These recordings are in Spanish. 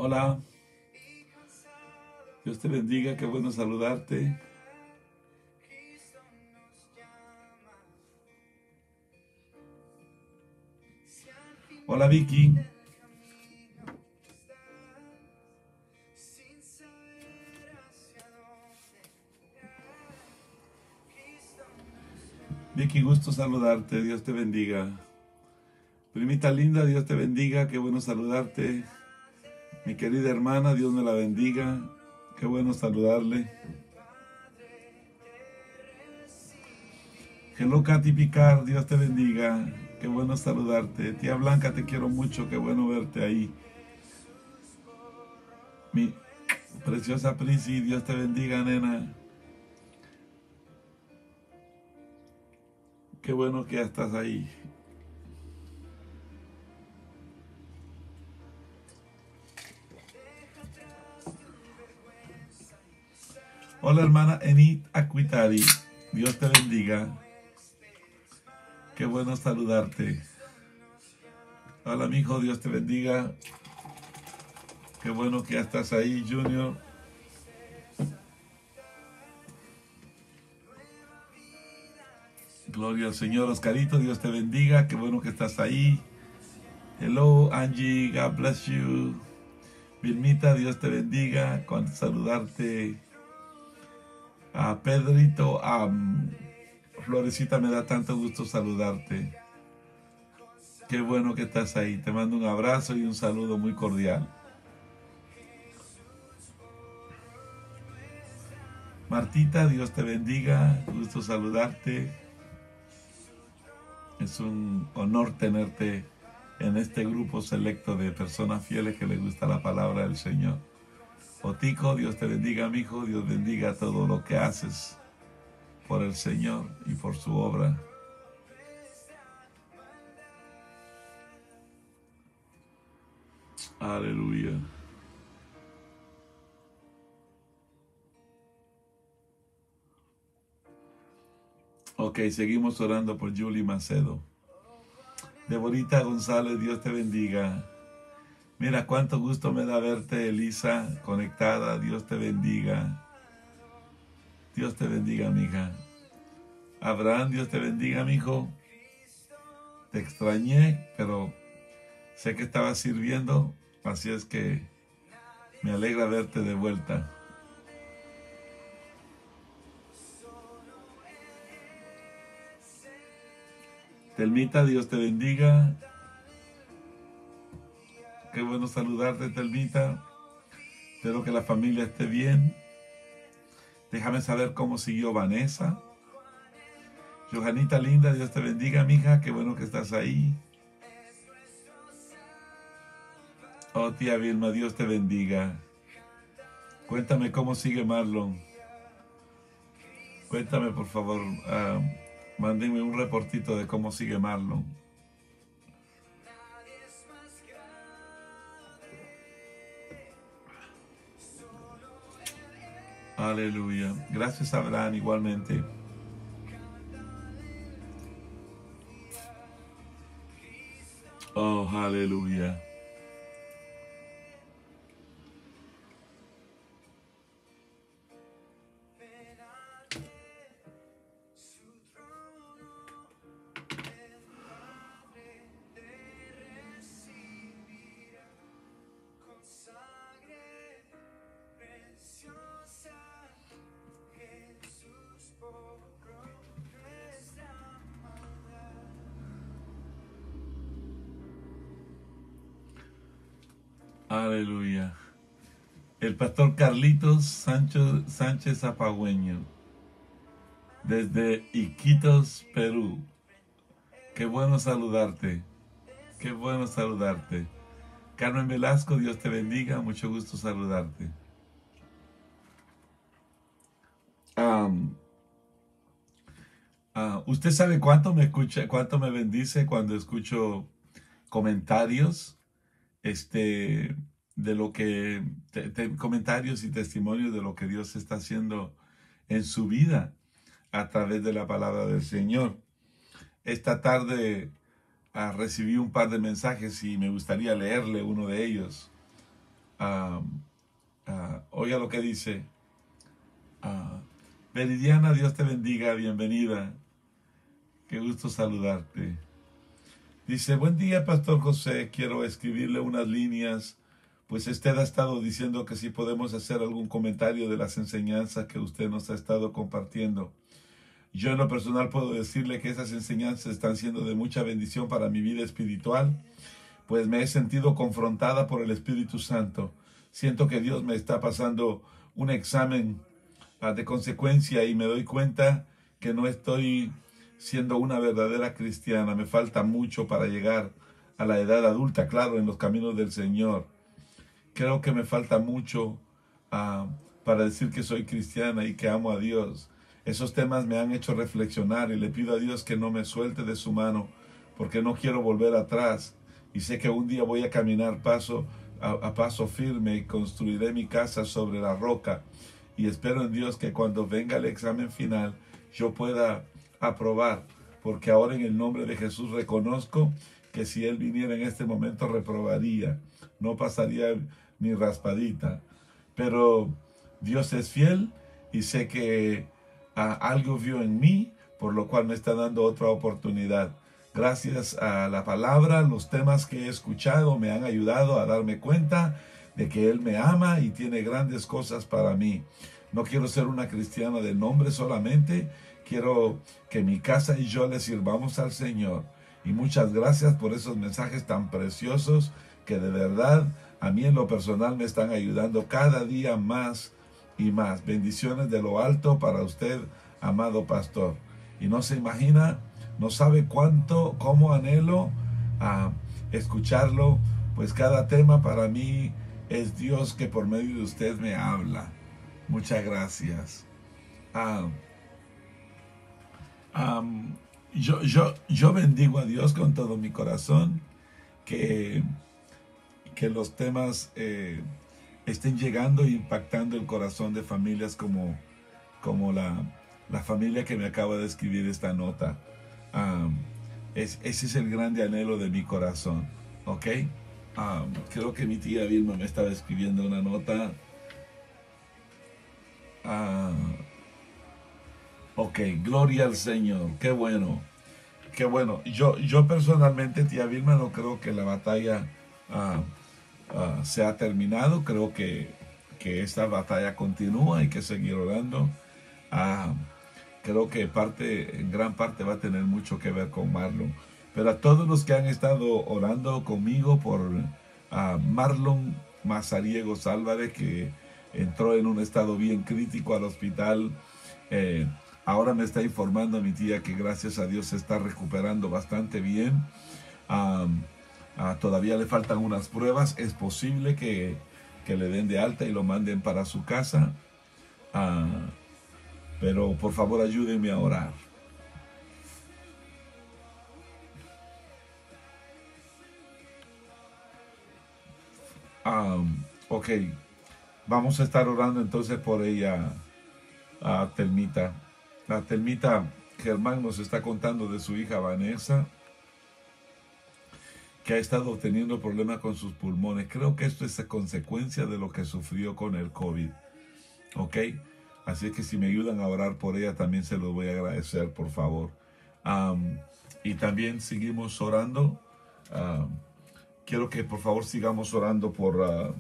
Hola, Dios te bendiga, qué bueno saludarte. Hola Vicky, Vicky, gusto saludarte, Dios te bendiga. Primita linda, Dios te bendiga, qué bueno saludarte. Mi querida hermana, Dios me la bendiga, qué bueno saludarle. Hello Katy Picard, Dios te bendiga, qué bueno saludarte. Tía Blanca, te quiero mucho, qué bueno verte ahí. Mi preciosa Prisi, Dios te bendiga, nena. Qué bueno que ya estás ahí. Hola hermana Enid Aquitari, Dios te bendiga. Qué bueno saludarte. Hola mijo, Dios te bendiga. Qué bueno que ya estás ahí, Junior. Gloria al Señor, Oscarito, Dios te bendiga. Qué bueno que estás ahí. Hello Angie, God bless you. Vilmita, Dios te bendiga. Con saludarte. A Pedrito, Florecita, me da tanto gusto saludarte. Qué bueno que estás ahí. Te mando un abrazo y un saludo muy cordial. Martita, Dios te bendiga. Gusto saludarte. Es un honor tenerte en este grupo selecto de personas fieles que les gusta la palabra del Señor. Otico, Dios te bendiga, mi hijo. Dios bendiga todo lo que haces por el Señor y por su obra. Aleluya. Ok, seguimos orando por Julie Macedo. Deborita González, Dios te bendiga. Mira cuánto gusto me da verte, Elisa, conectada. Dios te bendiga. Dios te bendiga, mija. Abraham, Dios te bendiga, mijo. Te extrañé, pero sé que estabas sirviendo, así es que me alegra verte de vuelta. Telmita, Dios te bendiga. Qué bueno saludarte, Telmita. Espero que la familia esté bien. Déjame saber cómo siguió Vanessa. Johanita linda, Dios te bendiga, mija. Qué bueno que estás ahí. Oh, tía Vilma, Dios te bendiga. Cuéntame cómo sigue Marlon. Cuéntame, por favor. Mándenme un reportito de cómo sigue Marlon. Aleluya. Gracias, Abraham, igualmente. Oh, aleluya. Aleluya. El pastor Carlitos Sánchez Apagüeño, desde Iquitos, Perú. Qué bueno saludarte. Qué bueno saludarte. Carmen Velasco, Dios te bendiga. Mucho gusto saludarte. ¿Usted sabe cuánto me escucha, cuánto me bendice cuando escucho comentarios, de lo que, comentarios y testimonios de lo que Dios está haciendo en su vida a través de la palabra del Señor? Esta tarde recibí un par de mensajes y me gustaría leerle uno de ellos. Oiga lo que dice. Veridiana, Dios te bendiga, bienvenida. Qué gusto saludarte. Dice, buen día, Pastor José, quiero escribirle unas líneas, pues usted ha estado diciendo que si podemos hacer algún comentario de las enseñanzas que usted nos ha estado compartiendo. Yo en lo personal puedo decirle que esas enseñanzas están siendo de mucha bendición para mi vida espiritual, pues me he sentido confrontada por el Espíritu Santo. Siento que Dios me está pasando un examen de consecuencia y me doy cuenta que no estoy siendo una verdadera cristiana. Me falta mucho para llegar a la edad adulta, claro, en los caminos del Señor. Creo que me falta mucho para decir que soy cristiana y que amo a Dios. Esos temas me han hecho reflexionar y le pido a Dios que no me suelte de su mano, porque no quiero volver atrás. Y sé que un día voy a caminar paso a paso firme y construiré mi casa sobre la roca. Y espero en Dios que cuando venga el examen final yo pueda aprobar, porque ahora en el nombre de Jesús reconozco que si Él viniera en este momento reprobaría, no pasaría ni raspadita. Pero Dios es fiel y sé que algo vio en mí, por lo cual me está dando otra oportunidad. Gracias a la palabra, los temas que he escuchado me han ayudado a darme cuenta de que Él me ama y tiene grandes cosas para mí. No quiero ser una cristiana de nombre solamente, quiero que mi casa y yo le sirvamos al Señor. Y muchas gracias por esos mensajes tan preciosos que de verdad a mí en lo personal me están ayudando cada día más y más. Bendiciones de lo alto para usted, amado pastor. Y no se imagina, no sabe cómo anhelo escucharlo, pues cada tema para mí es Dios que por medio de usted me habla. Muchas gracias. Yo bendigo a Dios con todo mi corazón que los temas estén llegando e impactando el corazón de familias como la familia que me acaba de escribir esta nota. Ese es el grande anhelo de mi corazón, ¿ok? Creo que mi tía Vilma me estaba escribiendo una nota. Ok, gloria al Señor, qué bueno, qué bueno. Yo personalmente, tía Vilma, no creo que la batalla se ha terminado. Creo que esta batalla continúa, hay que seguir orando. Creo que en gran parte va a tener mucho que ver con Marlon. Pero a todos los que han estado orando conmigo por Marlon Mazariegos Álvarez, que entró en un estado bien crítico al hospital. Ahora me está informando mi tía que gracias a Dios se está recuperando bastante bien. Todavía le faltan unas pruebas. Es posible que le den de alta y lo manden para su casa. Pero por favor ayúdenme a orar. Ok, vamos a estar orando entonces por ella, Telmita. Telmita, Germán nos está contando de su hija Vanessa, que ha estado teniendo problemas con sus pulmones. Creo que esto es a consecuencia de lo que sufrió con el COVID. Ok, así que si me ayudan a orar por ella, también se los voy a agradecer, por favor. Y también seguimos orando. Quiero que por favor sigamos orando por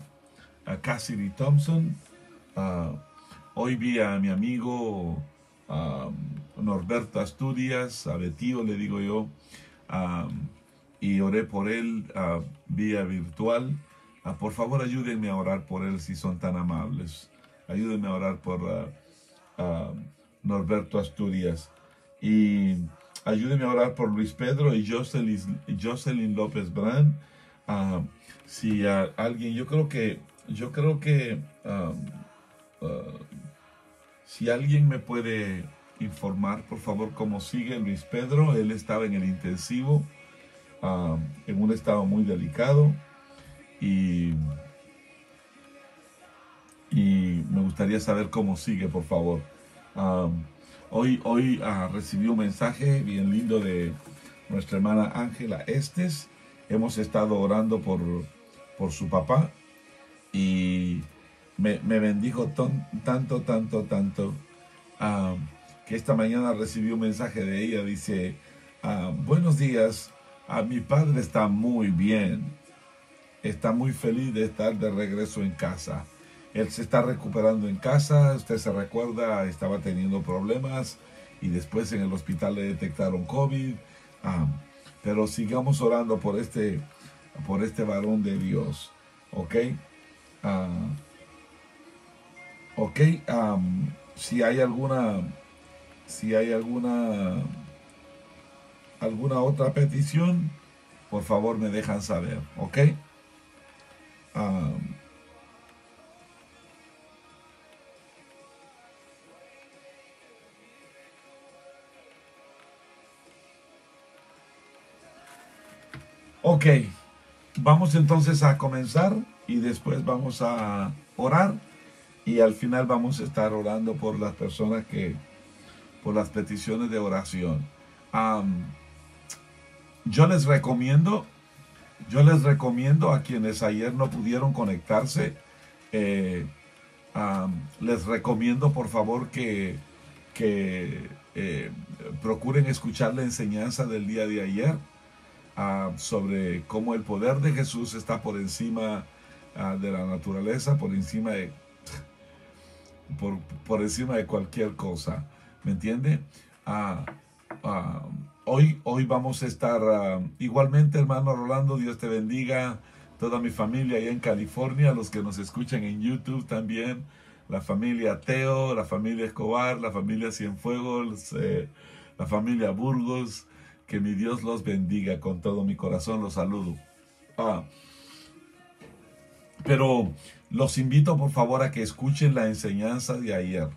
a Cassidy Thompson. Hoy vi a mi amigo Norberto Asturias, a Betío le digo yo, y oré por él vía virtual. Por favor ayúdenme a orar por él si son tan amables. Ayúdenme a orar por Norberto Asturias. Y ayúdenme a orar por Luis Pedro y Jocelyn López Brand. Si alguien, yo creo que si alguien me puede informar, por favor, cómo sigue Luis Pedro. Él estaba en el intensivo, en un estado muy delicado, y me gustaría saber cómo sigue, por favor. Hoy recibí un mensaje bien lindo de nuestra hermana Ángela Estes. Hemos estado orando por su papá, y me bendijo tanto, que esta mañana recibí un mensaje de ella. Dice, buenos días, mi padre está muy bien, está muy feliz de estar de regreso en casa. Él se está recuperando en casa. Usted se recuerda, estaba teniendo problemas y después en el hospital le detectaron COVID. Pero sigamos orando por este varón de Dios. ¿Ok? Ok. Si hay alguna otra petición, por favor me dejan saber. ¿Ok? Um, Ok, vamos entonces a comenzar y después vamos a orar y al final vamos a estar orando por las personas por las peticiones de oración. Um, yo les recomiendo, a quienes ayer no pudieron conectarse, eh, les recomiendo por favor que procuren escuchar la enseñanza del día de ayer. Sobre cómo el poder de Jesús está por encima de la naturaleza, por encima de cualquier cosa. ¿Me entiende? Uh, uh, hoy vamos a estar igualmente, hermano Rolando, Dios te bendiga, toda mi familia allá en California, los que nos escuchan en YouTube también, la familia Teo, la familia Escobar, la familia Cienfuegos, la familia Burgos. Que mi Dios los bendiga con todo mi corazón, los saludo. Pero los invito por favor a que escuchen la enseñanza de ayer.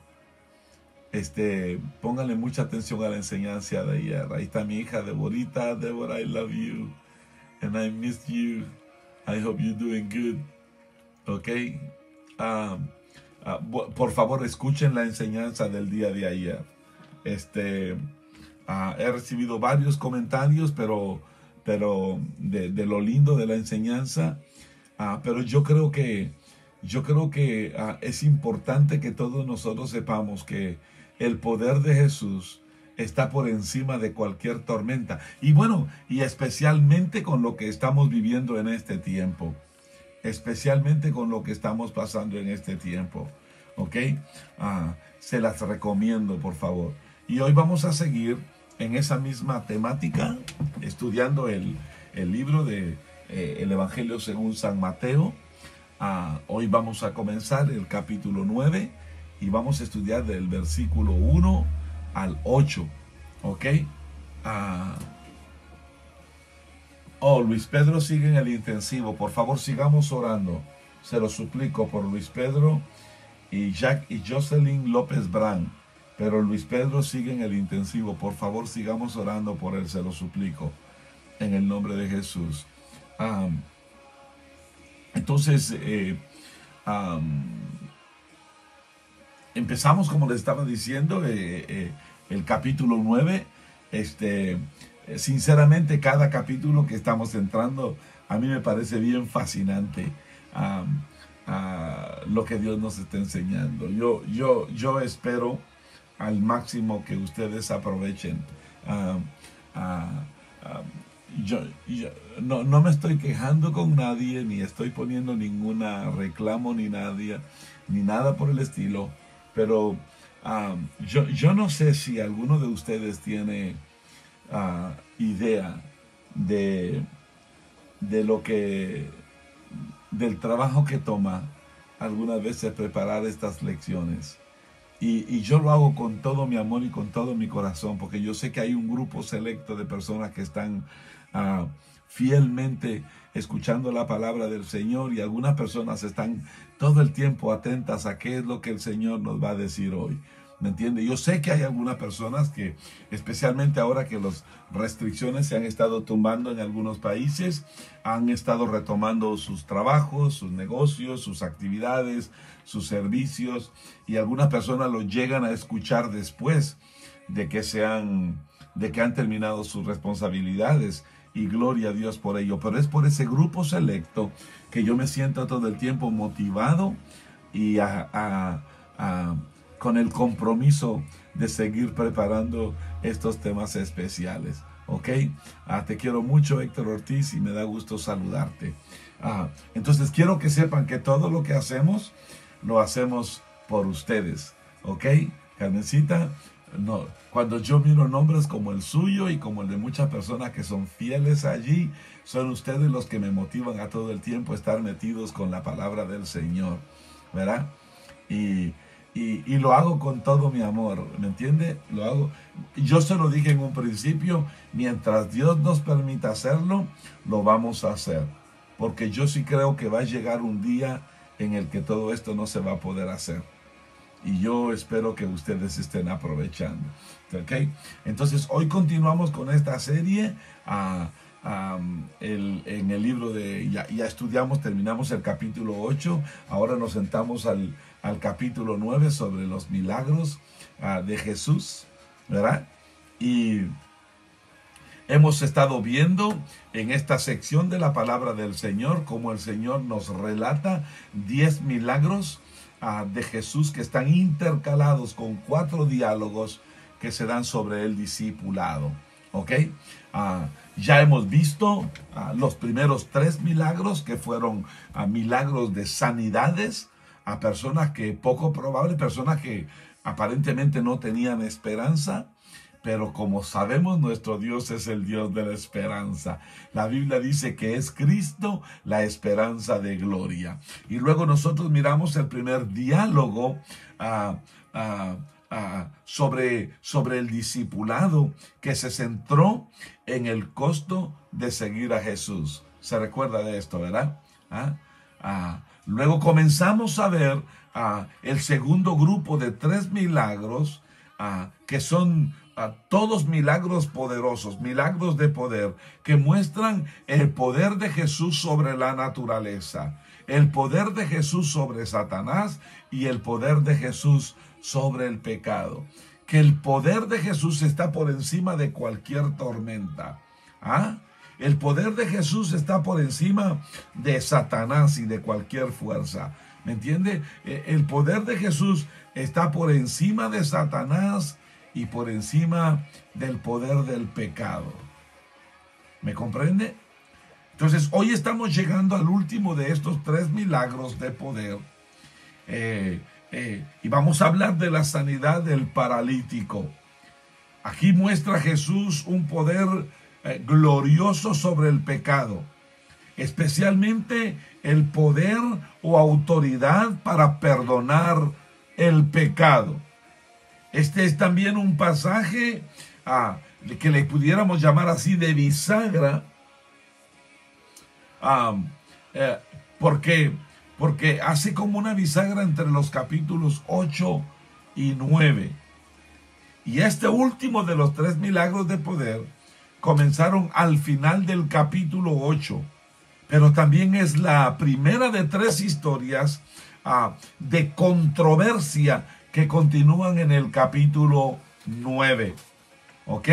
Pónganle mucha atención a la enseñanza de ayer. Ahí está mi hija Deborita. Deborah, I love you. And I miss you. I hope you're doing good. Ok. Por favor, escuchen la enseñanza del día de ayer. He recibido varios comentarios, pero de lo lindo de la enseñanza. Pero yo creo que es importante que todos nosotros sepamos que el poder de Jesús está por encima de cualquier tormenta. Y bueno, y especialmente con lo que estamos viviendo en este tiempo. Especialmente con lo que estamos pasando en este tiempo. ¿Ok? Se las recomiendo, por favor. Y hoy vamos a seguir en esa misma temática, estudiando el libro de el Evangelio según San Mateo. Hoy vamos a comenzar el capítulo 9 y vamos a estudiar del versículo 1 al 8. ¿Ok? Luis Pedro sigue en el intensivo. Por favor, sigamos orando. Se lo suplico por Luis Pedro y Jack y Jocelyn López Brand. Pero Luis Pedro sigue en el intensivo. Por favor, sigamos orando por él, se lo suplico. En el nombre de Jesús. Entonces, empezamos, como les estaba diciendo, el capítulo 9. Sinceramente, cada capítulo que estamos entrando, a mí me parece bien fascinante. Lo que Dios nos está enseñando. Yo espero al máximo que ustedes aprovechen. Yo no me estoy quejando con nadie, ni estoy poniendo ninguna reclamo ni nada por el estilo, pero yo no sé si alguno de ustedes tiene idea de lo que, del trabajo que toma algunas veces preparar estas lecciones. Y yo lo hago con todo mi amor y con todo mi corazón, porque yo sé que hay un grupo selecto de personas que están fielmente escuchando la palabra del Señor, y algunas personas están todo el tiempo atentas a qué es lo que el Señor nos va a decir hoy. ¿Me entiende? Yo sé que hay algunas personas que, especialmente ahora que las restricciones se han estado tumbando en algunos países, han estado retomando sus trabajos, sus negocios, sus actividades, sus servicios, y algunas personas lo llegan a escuchar después de que han terminado sus responsabilidades. y gloria a Dios por ello. Pero es por ese grupo selecto que yo me siento todo el tiempo motivado y con el compromiso de seguir preparando estos temas especiales. ¿Ok? Te quiero mucho, Héctor Ortiz, y me da gusto saludarte. Entonces quiero que sepan que todo lo que hacemos, lo hacemos por ustedes. ¿Ok? Carmencita, no, cuando yo miro nombres como el suyo y como el de muchas personas que son fieles allí, son ustedes los que me motivan a todo el tiempo a estar metidos con la palabra del Señor, ¿verdad? Y lo hago con todo mi amor, ¿me entiende? Lo hago. Yo se lo dije en un principio, mientras Dios nos permita hacerlo, lo vamos a hacer. Porque yo sí creo que va a llegar un día en el que todo esto no se va a poder hacer. Y yo espero que ustedes estén aprovechando. ¿Ok? Entonces, hoy continuamos con esta serie. En el libro de, ya estudiamos, terminamos el capítulo 8. Ahora nos sentamos al capítulo 9 sobre los milagros de Jesús, ¿verdad? Y hemos estado viendo en esta sección de la palabra del Señor cómo el Señor nos relata 10 milagros de Jesús que están intercalados con 4 diálogos que se dan sobre el discipulado. ¿Ok? Ya hemos visto los primeros 3 milagros que fueron milagros de sanidades a personas que poco probable, personas que aparentemente no tenían esperanza. Pero como sabemos, nuestro Dios es el Dios de la esperanza. La Biblia dice que es Cristo la esperanza de gloria. Y luego nosotros miramos el primer diálogo sobre el discipulado, que se centró en el costo de seguir a Jesús. Se recuerda de esto, ¿verdad? Luego comenzamos a ver el segundo grupo de 3 milagros que son todos milagros poderosos, milagros de poder, que muestran el poder de Jesús sobre la naturaleza, el poder de Jesús sobre Satanás y el poder de Jesús sobre el pecado. Que el poder de Jesús está por encima de cualquier tormenta. El poder de Jesús está por encima de Satanás y de cualquier fuerza. ¿Me entiende? El poder de Jesús está por encima de Satanás y por encima del poder del pecado. ¿Me comprende? Entonces, hoy estamos llegando al último de estos 3 milagros de poder. Y vamos a hablar de la sanidad del paralítico. Aquí muestra Jesús un poder glorioso sobre el pecado, especialmente el poder o autoridad para perdonar el pecado. Este es también un pasaje que le pudiéramos llamar así de bisagra, porque hace como una bisagra entre los capítulos 8 y 9. Y este último de los 3 milagros de poder comenzaron al final del capítulo 8, pero también es la primera de 3 historias de controversia que continúan en el capítulo 9. ¿Ok?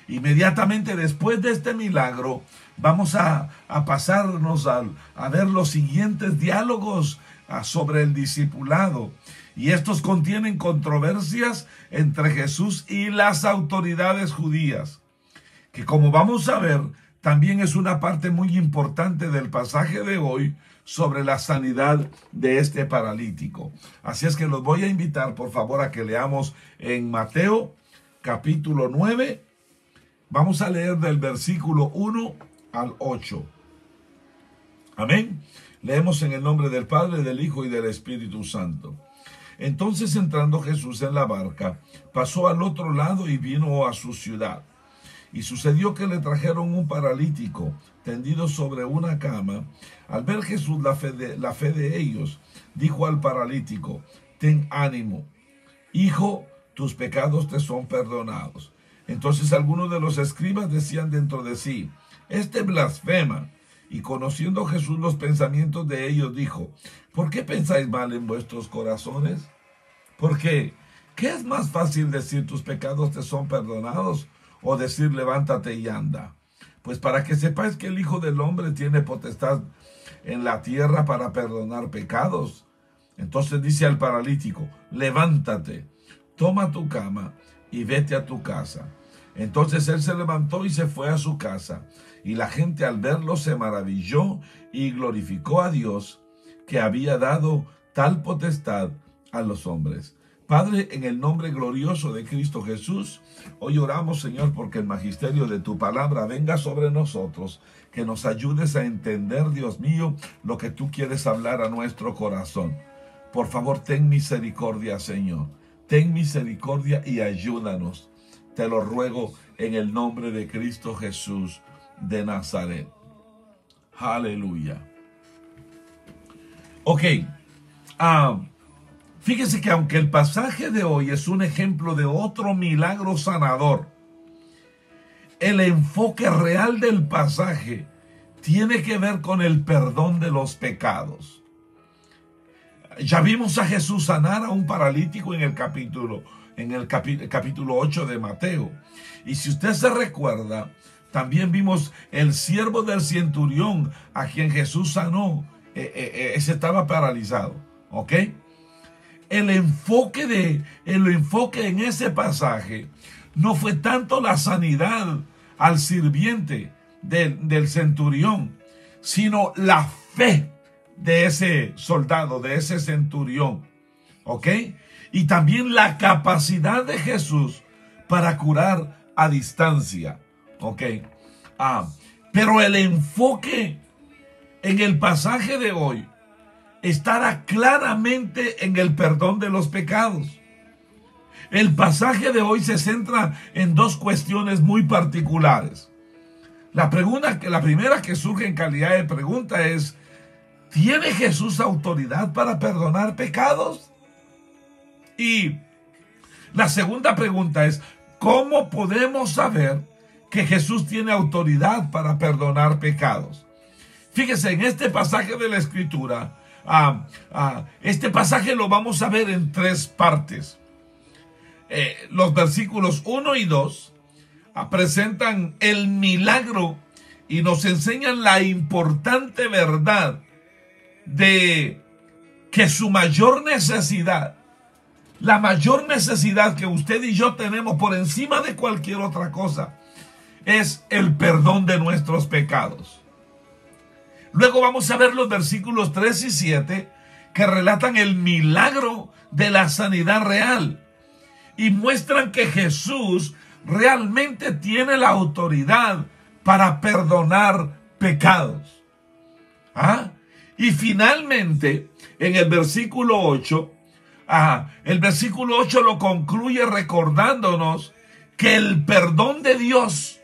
Inmediatamente después de este milagro, vamos a pasarnos a ver los siguientes diálogos sobre el discipulado. Y estos contienen controversias entre Jesús y las autoridades judías, que como vamos a ver, también es una parte muy importante del pasaje de hoy sobre la sanidad de este paralítico. Así es que los voy a invitar, por favor, a que leamos en Mateo, capítulo 9. Vamos a leer del versículo 1 al 8. Amén. Leemos en el nombre del Padre, del Hijo y del Espíritu Santo. Entonces, entrando Jesús en la barca, pasó al otro lado y vino a su ciudad. Y sucedió que le trajeron un paralítico tendido sobre una cama. Al ver Jesús la fe de ellos, dijo al paralítico: ten ánimo, hijo, tus pecados te son perdonados. Entonces algunos de los escribas decían dentro de sí: este blasfema. Y conociendo Jesús los pensamientos de ellos, dijo: ¿por qué pensáis mal en vuestros corazones? Porque, ¿qué es más fácil decir tus pecados te son perdonados, o decir levántate y anda? Pues para que sepáis que el Hijo del Hombre tiene potestad en la tierra para perdonar pecados. Entonces dice al paralítico, levántate, toma tu cama y vete a tu casa. Entonces él se levantó y se fue a su casa. Y la gente al verlo se maravilló y glorificó a Dios que había dado tal potestad a los hombres. Padre, en el nombre glorioso de Cristo Jesús, hoy oramos, Señor, porque el magisterio de tu palabra venga sobre nosotros, que nos ayudes a entender, Dios mío, lo que tú quieres hablar a nuestro corazón. Por favor, ten misericordia, Señor. Ten misericordia y ayúdanos. Te lo ruego en el nombre de Cristo Jesús de Nazaret. Aleluya. Ok. Fíjese que aunque el pasaje de hoy es un ejemplo de otro milagro sanador, el enfoque real del pasaje tiene que ver con el perdón de los pecados. Ya vimos a Jesús sanar a un paralítico en el capítulo 8 de Mateo. Y si usted se recuerda, también vimos el siervo del centurión a quien Jesús sanó. Ese estaba paralizado. ¿Ok? El enfoque en ese pasaje no fue tanto la sanidad al sirviente del centurión, sino la fe de ese soldado, de ese centurión. ¿Ok? Y también la capacidad de Jesús para curar a distancia. ¿Ok? Pero el enfoque en el pasaje de hoy estará claramente en el perdón de los pecados. El pasaje de hoy se centra en dos cuestiones muy particulares. La primera que surge en calidad de pregunta es, ¿tiene Jesús autoridad para perdonar pecados? Y la segunda pregunta es, ¿cómo podemos saber que Jesús tiene autoridad para perdonar pecados? Fíjese, en este pasaje de la Escritura, este pasaje lo vamos a ver en tres partes. Los versículos 1 y 2 presentan el milagro y nos enseñan la importante verdad de que su mayor necesidad, la mayor necesidad que usted y yo tenemos por encima de cualquier otra cosa, es el perdón de nuestros pecados. Luego vamos a ver los versículos 3 y 7 que relatan el milagro de la sanidad real y muestran que Jesús realmente tiene la autoridad para perdonar pecados. Y finalmente, en el versículo 8, el versículo 8 lo concluye recordándonos que el perdón de Dios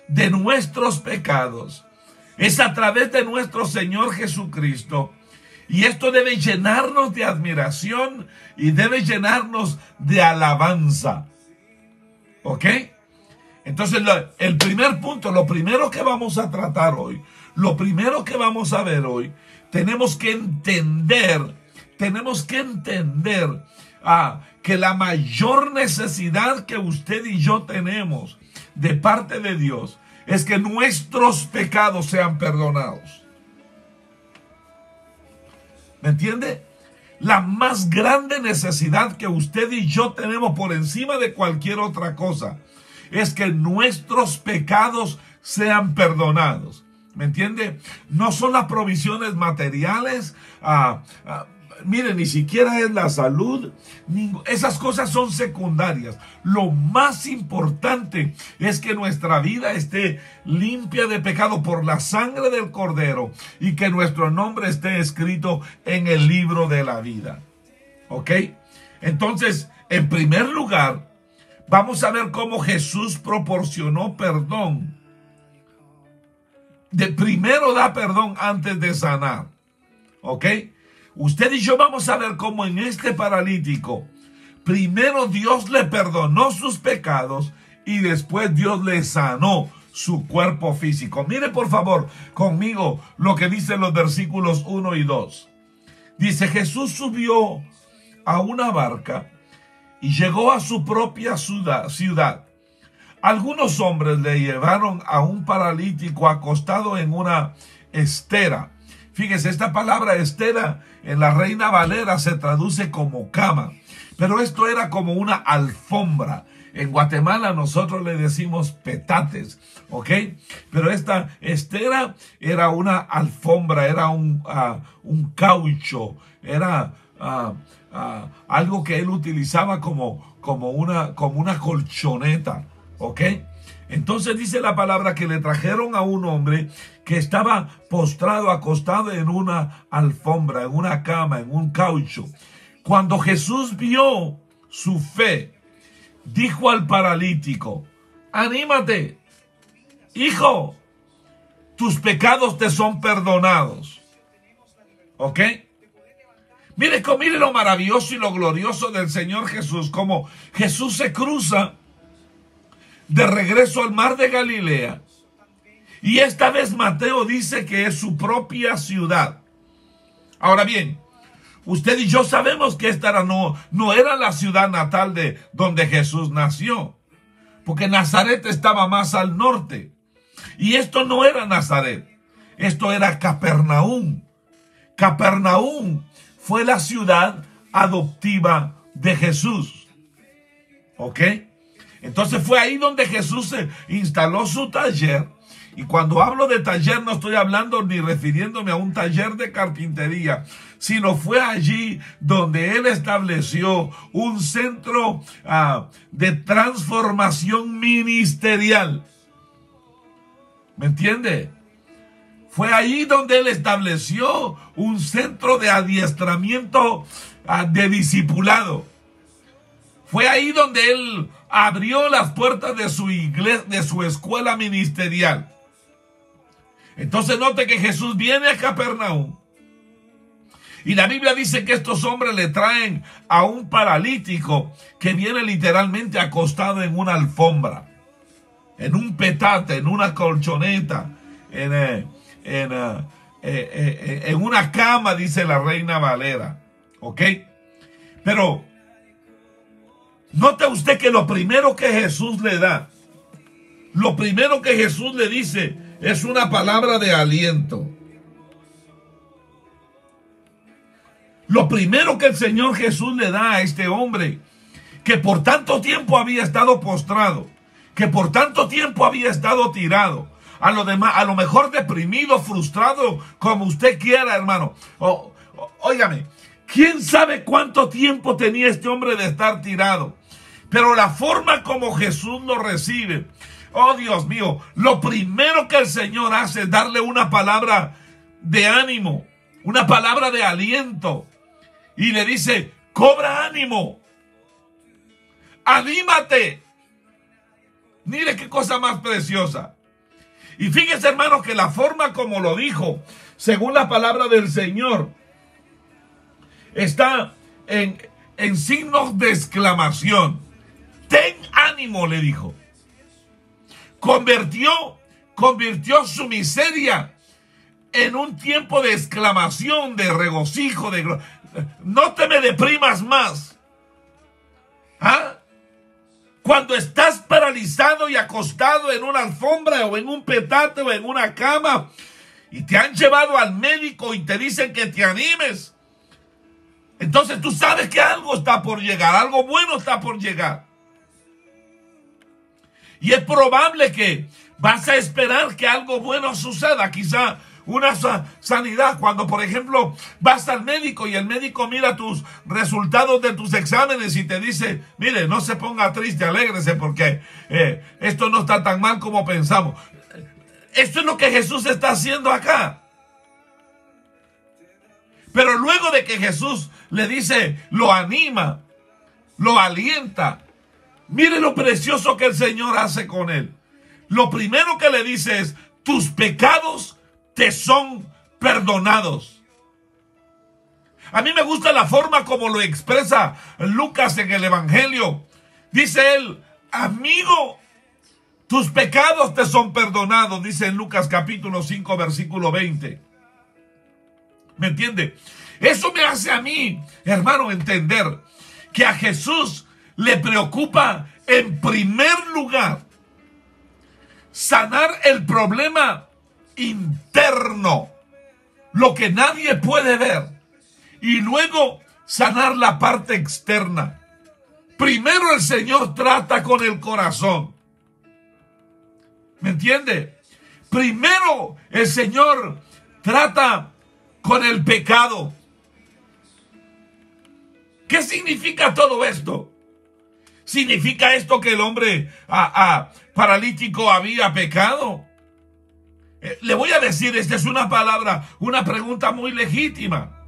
de nuestros pecados es a través de nuestro Señor Jesucristo. Y esto debe llenarnos de admiración y debe llenarnos de alabanza. ¿Ok? Entonces, el primer punto, lo primero que vamos a tratar hoy, lo primero que vamos a ver hoy, tenemos que entender que la mayor necesidad que usted y yo tenemos de parte de Dios es que nuestros pecados sean perdonados. ¿Me entiende? La más grande necesidad que usted y yo tenemos por encima de cualquier otra cosa es que nuestros pecados sean perdonados. ¿Me entiende? No son las provisiones materiales. Mire, ni siquiera es la salud. Esas cosas son secundarias. Lo más importante es que nuestra vida esté limpia de pecado por la sangre del Cordero y que nuestro nombre esté escrito en el libro de la vida. ¿Ok? Entonces, en primer lugar, vamos a ver cómo Jesús proporcionó perdón. Primero da perdón antes de sanar. ¿Ok? Usted y yo vamos a ver cómo en este paralítico, primero Dios le perdonó sus pecados y después Dios le sanó su cuerpo físico. Mire por favor conmigo lo que dicen los versículos 1 y 2. Dice, Jesús subió a una barca y llegó a su propia ciudad. algunos hombres le llevaron a un paralítico acostado en una estera. Fíjese, esta palabra estera en la Reina Valera se traduce como cama, pero esto era como una alfombra. En Guatemala nosotros le decimos petates, ¿ok? Pero esta estera era una alfombra, era un caucho, era algo que él utilizaba como una colchoneta, ¿ok? Entonces dice la palabra que le trajeron a un hombre que estaba postrado, acostado en una alfombra, en una cama, en un caucho. Cuando Jesús vio su fe, dijo al paralítico: anímate, hijo, tus pecados te son perdonados. ¿Ok? Mire lo maravilloso y lo glorioso del Señor Jesús, como Jesús se cruza de regreso al mar de Galilea. Y esta vez Mateo dice que es su propia ciudad. Ahora bien, usted y yo sabemos que esta no era la ciudad natal de donde Jesús nació, porque Nazaret estaba más al norte. Y esto no era Nazaret, esto era Capernaum. Capernaum fue la ciudad adoptiva de Jesús. ¿Ok? Entonces fue ahí donde Jesús se instaló su taller. Y cuando hablo de taller no estoy hablando ni refiriéndome a un taller de carpintería, sino fue allí donde él estableció un centro de transformación ministerial. ¿Me entiende? Fue allí donde él estableció un centro de adiestramiento de discipulado. Fue ahí donde él abrió las puertas de su iglesia, de su escuela ministerial. Entonces note que Jesús viene a Capernaum. Y la Biblia dice que estos hombres le traen a un paralítico que viene literalmente acostado en una alfombra, en un petate, en una colchoneta, en una cama, dice la Reina Valera. ¿Ok? Pero note usted que lo primero que Jesús le da, lo primero que Jesús le dice es una palabra de aliento. Lo primero que el Señor Jesús le da a este hombre, que por tanto tiempo había estado postrado, que por tanto tiempo había estado tirado, a lo mejor deprimido, frustrado, como usted quiera, hermano. Óigame, ¿quién sabe cuánto tiempo tenía este hombre de estar tirado? Pero la forma como Jesús lo recibe, oh Dios mío, lo primero que el Señor hace es darle una palabra de ánimo, una palabra de aliento. Y le dice: cobra ánimo, anímate. Mire qué cosa más preciosa. Y fíjese, hermanos, que la forma como lo dijo, según la palabra del Señor, está en signos de exclamación. Ten ánimo, le dijo. Convirtió su miseria en un tiempo de exclamación, de regocijo, no te me deprimas más. Cuando estás paralizado y acostado en una alfombra o en un petate o en una cama y te han llevado al médico y te dicen que te animes, entonces tú sabes que algo está por llegar, algo bueno está por llegar. Y es probable que vas a esperar que algo bueno suceda, quizá una sanidad. Cuando, por ejemplo, vas al médico y el médico mira tus resultados de tus exámenes y te dice: mire, no se ponga triste, alégrese porque esto no está tan mal como pensamos. Esto es lo que Jesús está haciendo acá. Pero luego de que Jesús le dice, lo anima, lo alienta, mire lo precioso que el Señor hace con él. Lo primero que le dice es: tus pecados te son perdonados. A mí me gusta la forma como lo expresa Lucas en el Evangelio. Dice él: amigo, tus pecados te son perdonados, dice en Lucas capítulo 5 versículo 20. ¿Me entiende? Eso me hace a mí, hermano, entender que a Jesús le preocupa en primer lugar sanar el problema interno, lo que nadie puede ver, y luego sanar la parte externa. Primero el Señor trata con el corazón. ¿Me entiende? Primero el Señor trata con el pecado. ¿Qué significa todo esto? ¿Significa esto que el hombre paralítico había pecado? Le voy a decir, esta es una pregunta muy legítima.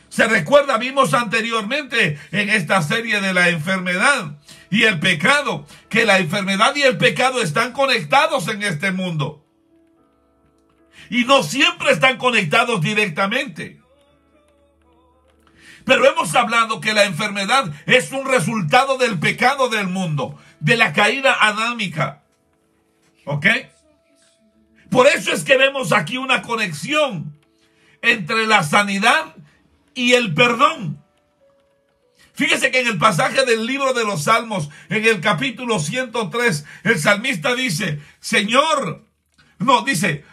Se recuerda, vimos anteriormente en esta serie de la enfermedad y el pecado, que la enfermedad y el pecado están conectados en este mundo. Y no siempre están conectados directamente. Pero hemos hablado que la enfermedad es un resultado del pecado del mundo, de la caída adámica. ¿Ok? Por eso es que vemos aquí una conexión entre la sanidad y el perdón. Fíjese que en el pasaje del libro de los Salmos, en el capítulo 103, el salmista dice,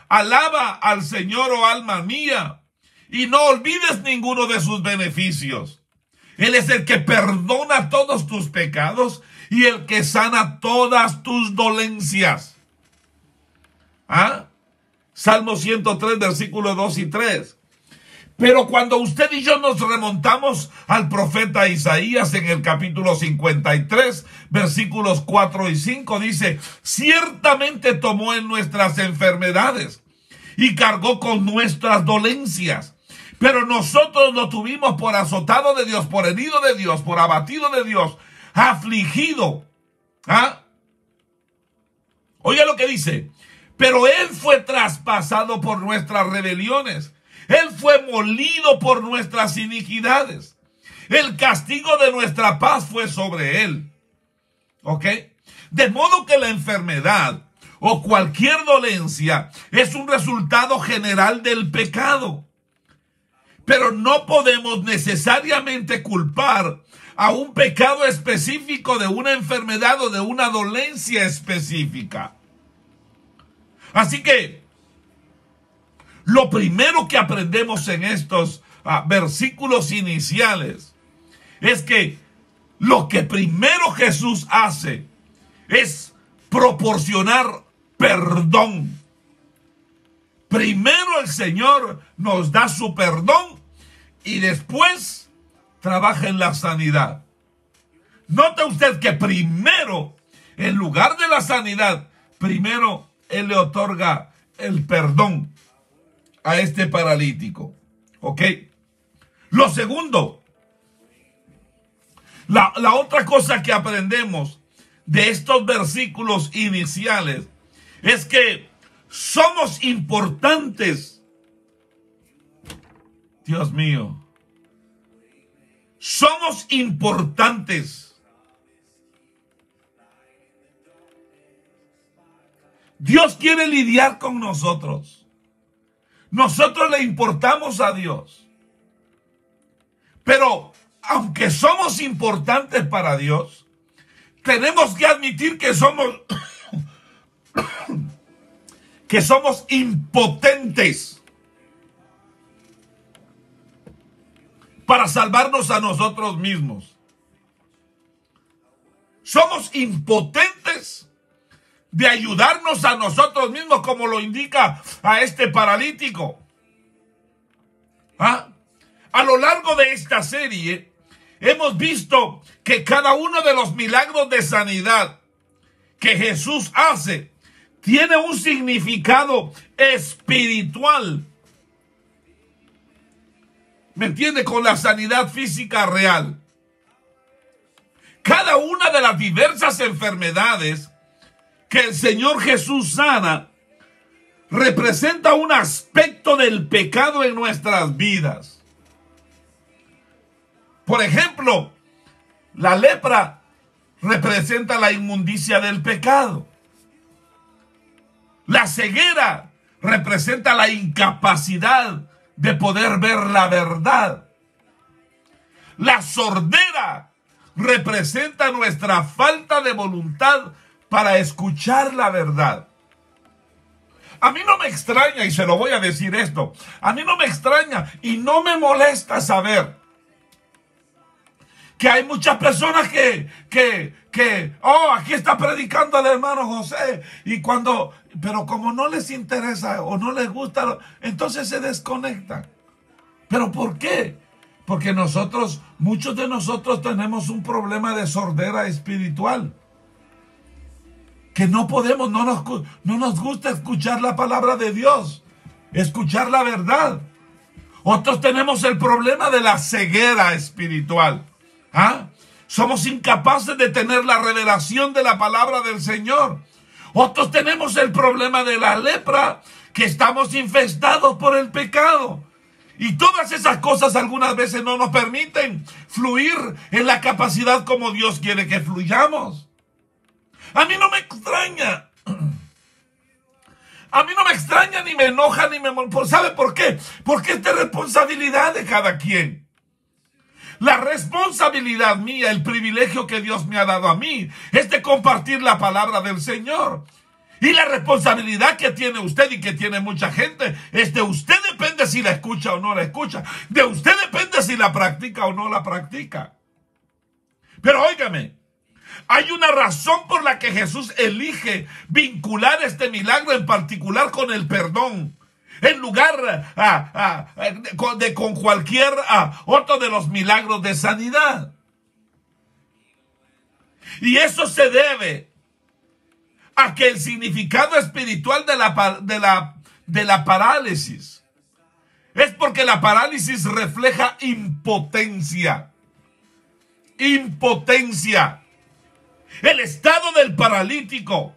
alaba al Señor, oh alma mía, y no olvides ninguno de sus beneficios. Él es el que perdona todos tus pecados y el que sana todas tus dolencias. Salmo 103, versículos 2 y 3. Pero cuando usted y yo nos remontamos al profeta Isaías en el capítulo 53, versículos 4 y 5, dice, ciertamente tomó en nuestras enfermedades y cargó con nuestras dolencias. Pero nosotros lo tuvimos por azotado de Dios, por herido de Dios, por abatido de Dios, afligido. Oiga lo que dice, pero Él fue traspasado por nuestras rebeliones. Él fue molido por nuestras iniquidades. El castigo de nuestra paz fue sobre Él. ¿Ok? De modo que la enfermedad o cualquier dolencia es un resultado general del pecado. Pero no podemos necesariamente culpar a un pecado específico de una enfermedad o de una dolencia específica. Así que lo primero que aprendemos en estos versículos iniciales es que lo que primero Jesús hace es proporcionar perdón. Primero el Señor nos da su perdón y después trabaja en la sanidad. Note usted que primero, en lugar de la sanidad, primero Él le otorga el perdón a este paralítico. ¿Ok? Lo segundo, la otra cosa que aprendemos de estos versículos iniciales es que somos importantes. Dios mío. Somos importantes. Dios quiere lidiar con nosotros. Nosotros le importamos a Dios. Pero aunque somos importantes para Dios, tenemos que admitir que somos impotentes para salvarnos a nosotros mismos. Somos impotentes de ayudarnos a nosotros mismos, como lo indica a este paralítico. A lo largo de esta serie hemos visto que cada uno de los milagros de sanidad que Jesús hace tiene un significado espiritual. ¿Me entiende? Con la sanidad física real. Cada una de las diversas enfermedades que el Señor Jesús sana representa un aspecto del pecado en nuestras vidas. Por ejemplo, la lepra representa la inmundicia del pecado. La ceguera representa la incapacidad de poder ver la verdad. La sordera representa nuestra falta de voluntad para escuchar la verdad. A mí no me extraña, y se lo voy a decir esto, a mí no me extraña y no me molesta saber que hay muchas personas aquí está predicando el hermano José, pero como no les interesa o no les gusta, entonces se desconectan. ¿Pero por qué? Porque muchos de nosotros tenemos un problema de sordera espiritual. Que no nos gusta escuchar la palabra de Dios, escuchar la verdad. Otros tenemos el problema de la ceguera espiritual. Somos incapaces de tener la revelación de la palabra del Señor. Otros tenemos el problema de la lepra, que estamos infestados por el pecado. Y todas esas cosas algunas veces no nos permiten fluir en la capacidad como Dios quiere que fluyamos. A mí no me extraña. A mí no me extraña, ni me enoja, ni me molesta. ¿Sabe por qué? Porque es de responsabilidad de cada quien. La responsabilidad mía, el privilegio que Dios me ha dado a mí, es de compartir la palabra del Señor. Y la responsabilidad que tiene usted y que tiene mucha gente es de usted, depende si la escucha o no la escucha. De usted depende si la practica o no la practica. Pero óigame, hay una razón por la que Jesús elige vincular este milagro en particular con el perdón, en lugar con cualquier otro de los milagros de sanidad. Y eso se debe a que el significado espiritual de la parálisis es porque la parálisis refleja impotencia. Impotencia. El estado del paralítico,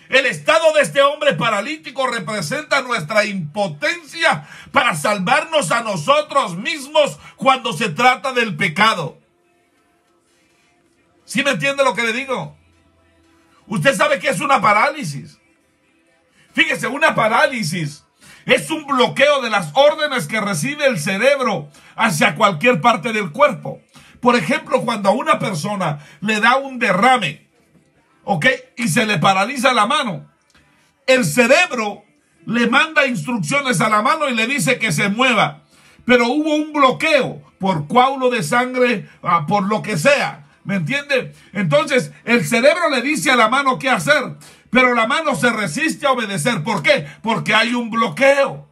el estado de este hombre paralítico representa nuestra impotencia para salvarnos a nosotros mismos cuando se trata del pecado. ¿Sí me entiende lo que le digo? Usted sabe qué es una parálisis. Fíjese, una parálisis es un bloqueo de las órdenes que recibe el cerebro hacia cualquier parte del cuerpo. Por ejemplo, cuando a una persona le da un derrame, ¿ok? Y se le paraliza la mano, el cerebro le manda instrucciones a la mano y le dice que se mueva. Pero hubo un bloqueo por coágulo de sangre, por lo que sea. ¿Me entiende? Entonces, el cerebro le dice a la mano qué hacer, pero la mano se resiste a obedecer. ¿Por qué? Porque hay un bloqueo.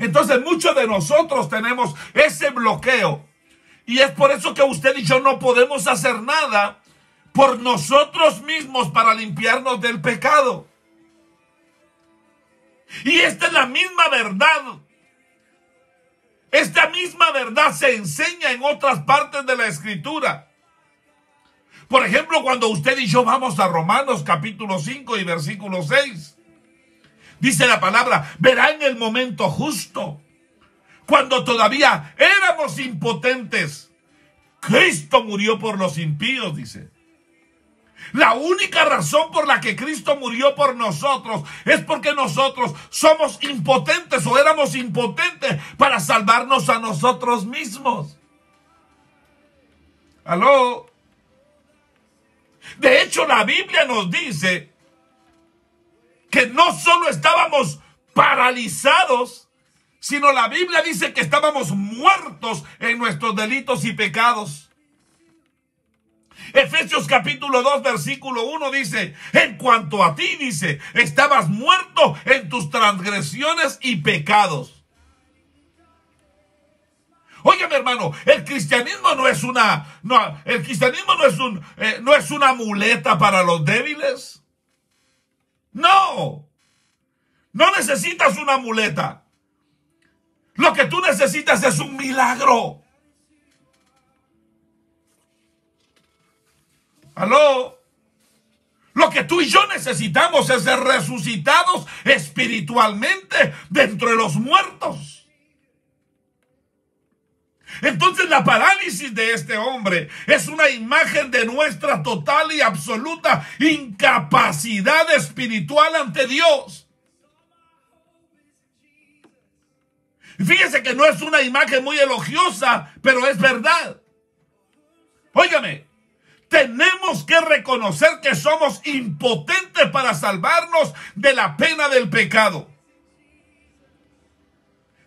Entonces muchos de nosotros tenemos ese bloqueo. Y es por eso que usted y yo no podemos hacer nada por nosotros mismos para limpiarnos del pecado. Y esta es la misma verdad. Esta misma verdad se enseña en otras partes de la Escritura. Por ejemplo, cuando usted y yo vamos a Romanos capítulo 5 y versículo 6. Dice la palabra, verá en el momento justo, cuando todavía éramos impotentes, Cristo murió por los impíos, dice. La única razón por la que Cristo murió por nosotros es porque nosotros somos impotentes o éramos impotentes para salvarnos a nosotros mismos. ¿Aló? De hecho, la Biblia nos dice que no solo estábamos paralizados, sino la Biblia dice que estábamos muertos en nuestros delitos y pecados. Efesios capítulo 2 versículo 1 dice, en cuanto a ti, dice, estabas muerto en tus transgresiones y pecados. Óyeme, hermano, el cristianismo no es una muleta para los débiles. No, no necesitas una muleta. Lo que tú necesitas es un milagro. ¿Aló? Lo que tú y yo necesitamos es ser resucitados espiritualmente de entre los muertos. Entonces la parálisis de este hombre es una imagen de nuestra total y absoluta incapacidad espiritual ante Dios. Fíjese que no es una imagen muy elogiosa, pero es verdad. Óigame, tenemos que reconocer que somos impotentes para salvarnos de la pena del pecado.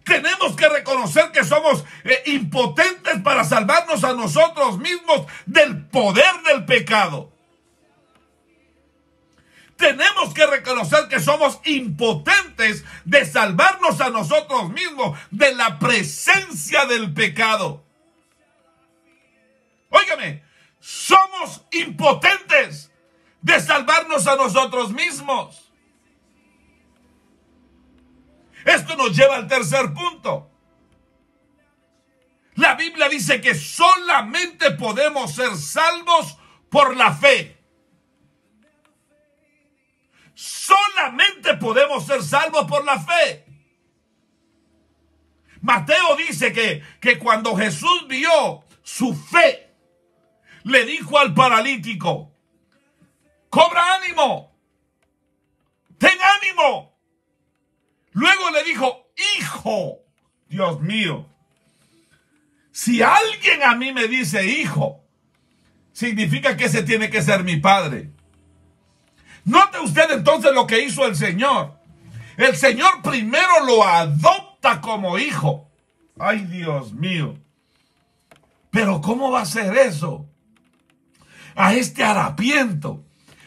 Tenemos que reconocer que somos impotentes para salvarnos a nosotros mismos del poder del pecado. Tenemos que reconocer que somos impotentes de salvarnos a nosotros mismos de la presencia del pecado. Óigame, somos impotentes de salvarnos a nosotros mismos. Esto nos lleva al tercer punto. La Biblia dice que solamente podemos ser salvos por la fe. Solamente podemos ser salvos por la fe. Mateo dice que cuando Jesús vio su fe, le dijo al paralítico: cobra ánimo, ten ánimo. Luego le dijo: hijo. Dios mío, si alguien a mí me dice hijo, significa que ese tiene que ser mi padre. Note usted entonces lo que hizo el Señor. El Señor primero lo adopta como hijo. Ay, Dios mío. Pero ¿cómo va a ser eso? A este harapiento,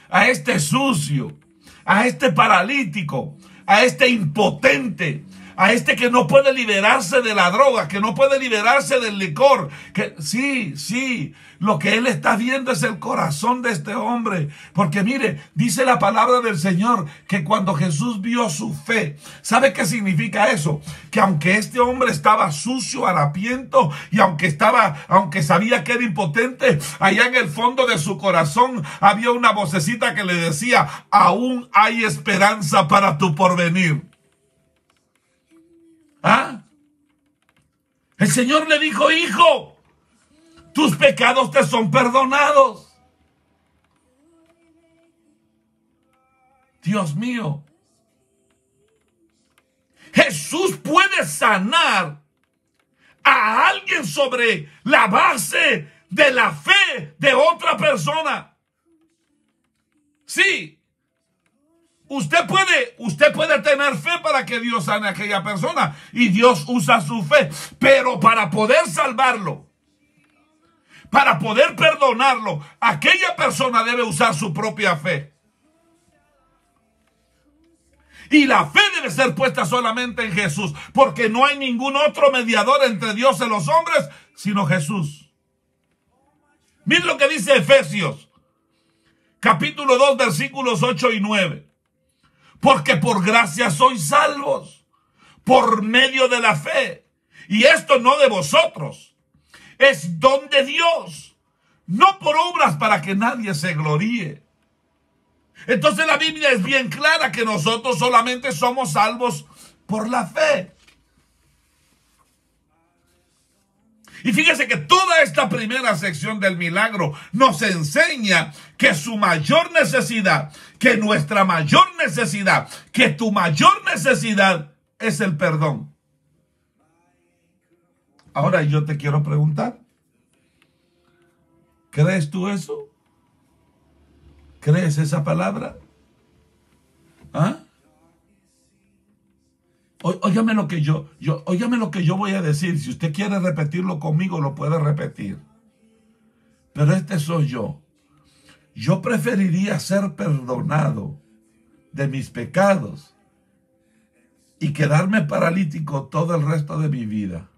a este sucio, a este paralítico, a este impotente, a este que no puede liberarse de la droga, que no puede liberarse del licor, que sí, lo que él está viendo es el corazón de este hombre, porque mire, dice la palabra del Señor que cuando Jesús vio su fe, ¿sabe qué significa eso? Que aunque este hombre estaba sucio, harapiento, y aunque sabía que era impotente, allá en el fondo de su corazón había una vocecita que le decía: aún hay esperanza para tu porvenir. El Señor le dijo: hijo, tus pecados te son perdonados. Dios mío, Jesús puede sanar a alguien sobre la base de la fe de otra persona. Sí. Usted puede tener fe para que Dios sane a aquella persona, y Dios usa su fe, pero para poder salvarlo, para poder perdonarlo, aquella persona debe usar su propia fe. Y la fe debe ser puesta solamente en Jesús, porque no hay ningún otro mediador entre Dios y los hombres sino Jesús. Miren lo que dice Efesios, capítulo 2, versículos 8 y 9. Porque por gracia sois salvos, por medio de la fe. Y esto no de vosotros, es don de Dios, no por obras para que nadie se gloríe. Entonces la Biblia es bien clara que nosotros solamente somos salvos por la fe. Y fíjese que toda esta primera sección del milagro nos enseña que su mayor necesidad, que nuestra mayor necesidad, que tu mayor necesidad es el perdón. Ahora yo te quiero preguntar, ¿crees tú eso? ¿Crees esa palabra? Óigame lo que yo voy a decir. Si usted quiere repetirlo conmigo, lo puede repetir. Pero este soy yo. Yo preferiría ser perdonado de mis pecados y quedarme paralítico todo el resto de mi vida.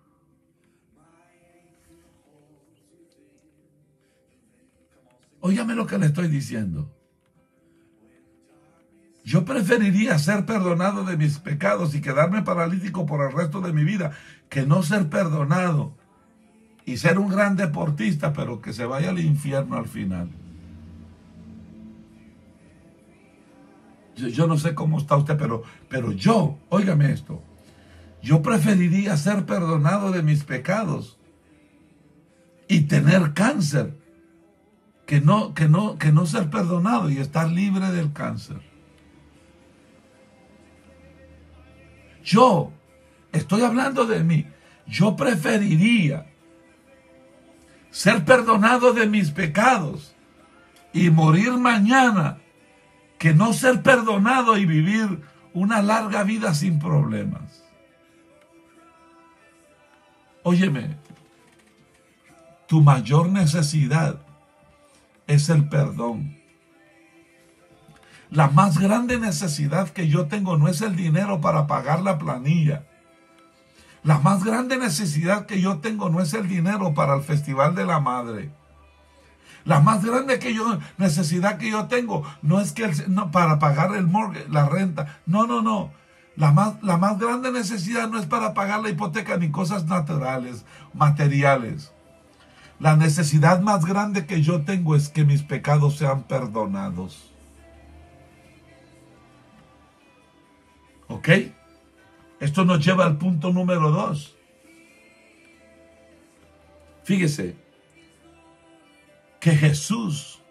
Óigame lo que le estoy diciendo. Yo preferiría ser perdonado de mis pecados y quedarme paralítico por el resto de mi vida que no ser perdonado y ser un gran deportista, pero que se vaya al infierno al final. Yo no sé cómo está usted, pero yo, óigame esto, yo preferiría ser perdonado de mis pecados y tener cáncer que no ser perdonado y estar libre del cáncer. Yo estoy hablando de mí. Yo preferiría ser perdonado de mis pecados y morir mañana que no ser perdonado y vivir una larga vida sin problemas. Óyeme, tu mayor necesidad es el perdón. La más grande necesidad que yo tengo no es el dinero para pagar la planilla. La más grande necesidad que yo tengo no es el dinero para el Festival de la Madre. La más grande necesidad que yo tengo no es para pagar el mortgage, la renta. No. La más grande necesidad no es para pagar la hipoteca ni cosas materiales. La necesidad más grande que yo tengo es que mis pecados sean perdonados. ¿Ok? Esto nos lleva al punto número 2. Fíjese que Jesús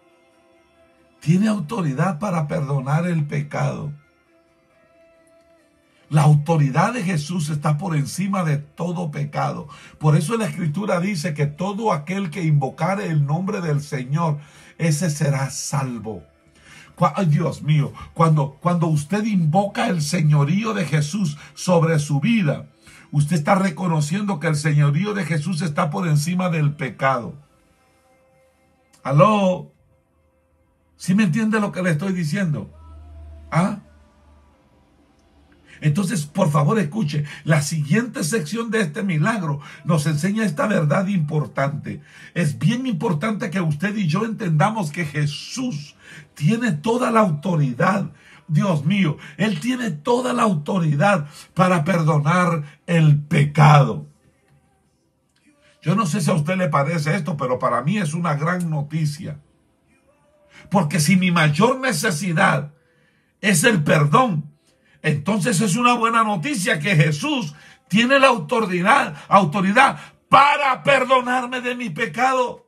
tiene autoridad para perdonar el pecado. La autoridad de Jesús está por encima de todo pecado. Por eso la Escritura dice que todo aquel que invocare el nombre del Señor, ese será salvo. Ay, Dios mío, cuando usted invoca el señorío de Jesús sobre su vida, usted está reconociendo que el señorío de Jesús está por encima del pecado. ¿Aló? ¿Sí me entiende lo que le estoy diciendo? ¿Ah? Entonces, por favor, escuche. La siguiente sección de este milagro nos enseña esta verdad importante. Es bien importante que usted y yo entendamos que Jesús tiene toda la autoridad. Dios mío, Él tiene toda la autoridad para perdonar el pecado. Yo no sé si a usted le parece esto, pero para mí es una gran noticia. Porque si mi mayor necesidad es el perdón, entonces es una buena noticia que Jesús tiene la autoridad para perdonarme de mi pecado.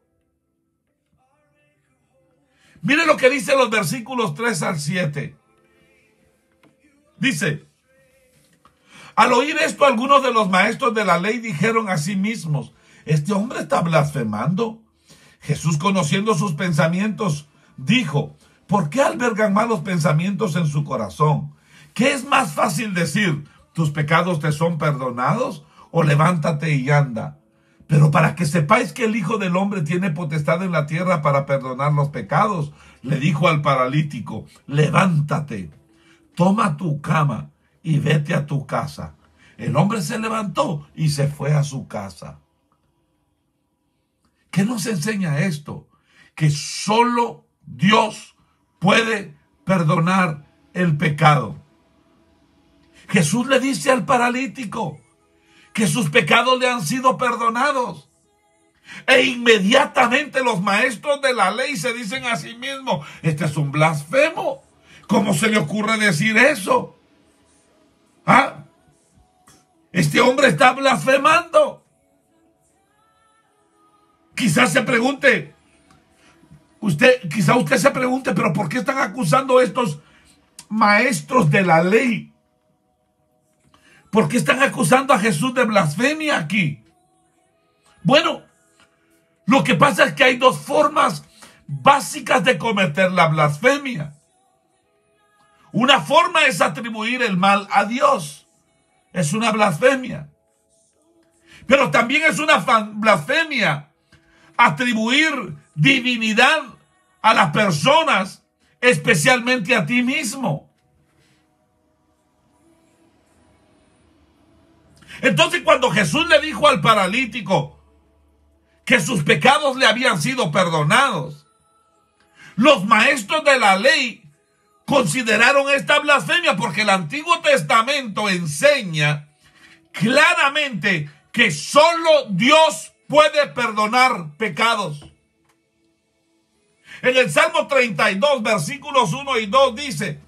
Mire lo que dice los versículos 3 al 7. Dice: al oír esto, algunos de los maestros de la ley dijeron a sí mismos: este hombre está blasfemando. Jesús, conociendo sus pensamientos, dijo: ¿por qué albergan malos pensamientos en su corazón? ¿Qué es más fácil decir: tus pecados te son perdonados, o levántate y anda? Pero para que sepáis que el Hijo del Hombre tiene potestad en la tierra para perdonar los pecados, le dijo al paralítico: levántate, toma tu cama y vete a tu casa. El hombre se levantó y se fue a su casa. ¿Qué nos enseña esto? Que solo Dios puede perdonar el pecado. Jesús le dice al paralítico que sus pecados le han sido perdonados. E inmediatamente los maestros de la ley se dicen a sí mismos: este es un blasfemo. ¿Cómo se le ocurre decir eso? ¿Ah? Este hombre está blasfemando. Quizás se pregunte, quizá usted se pregunte, pero ¿por qué están acusando a estos maestros de la ley? ¿Por qué están acusando a Jesús de blasfemia aquí? Bueno, lo que pasa es que hay dos formas básicas de cometer la blasfemia. Una forma es atribuir el mal a Dios. Es una blasfemia. Pero también es una blasfemia atribuir divinidad a las personas, especialmente a ti mismo. Entonces, cuando Jesús le dijo al paralítico que sus pecados le habían sido perdonados, los maestros de la ley consideraron esta blasfemia, porque el Antiguo Testamento enseña claramente que solo Dios puede perdonar pecados. En el Salmo 32, versículos 1 y 2 dice: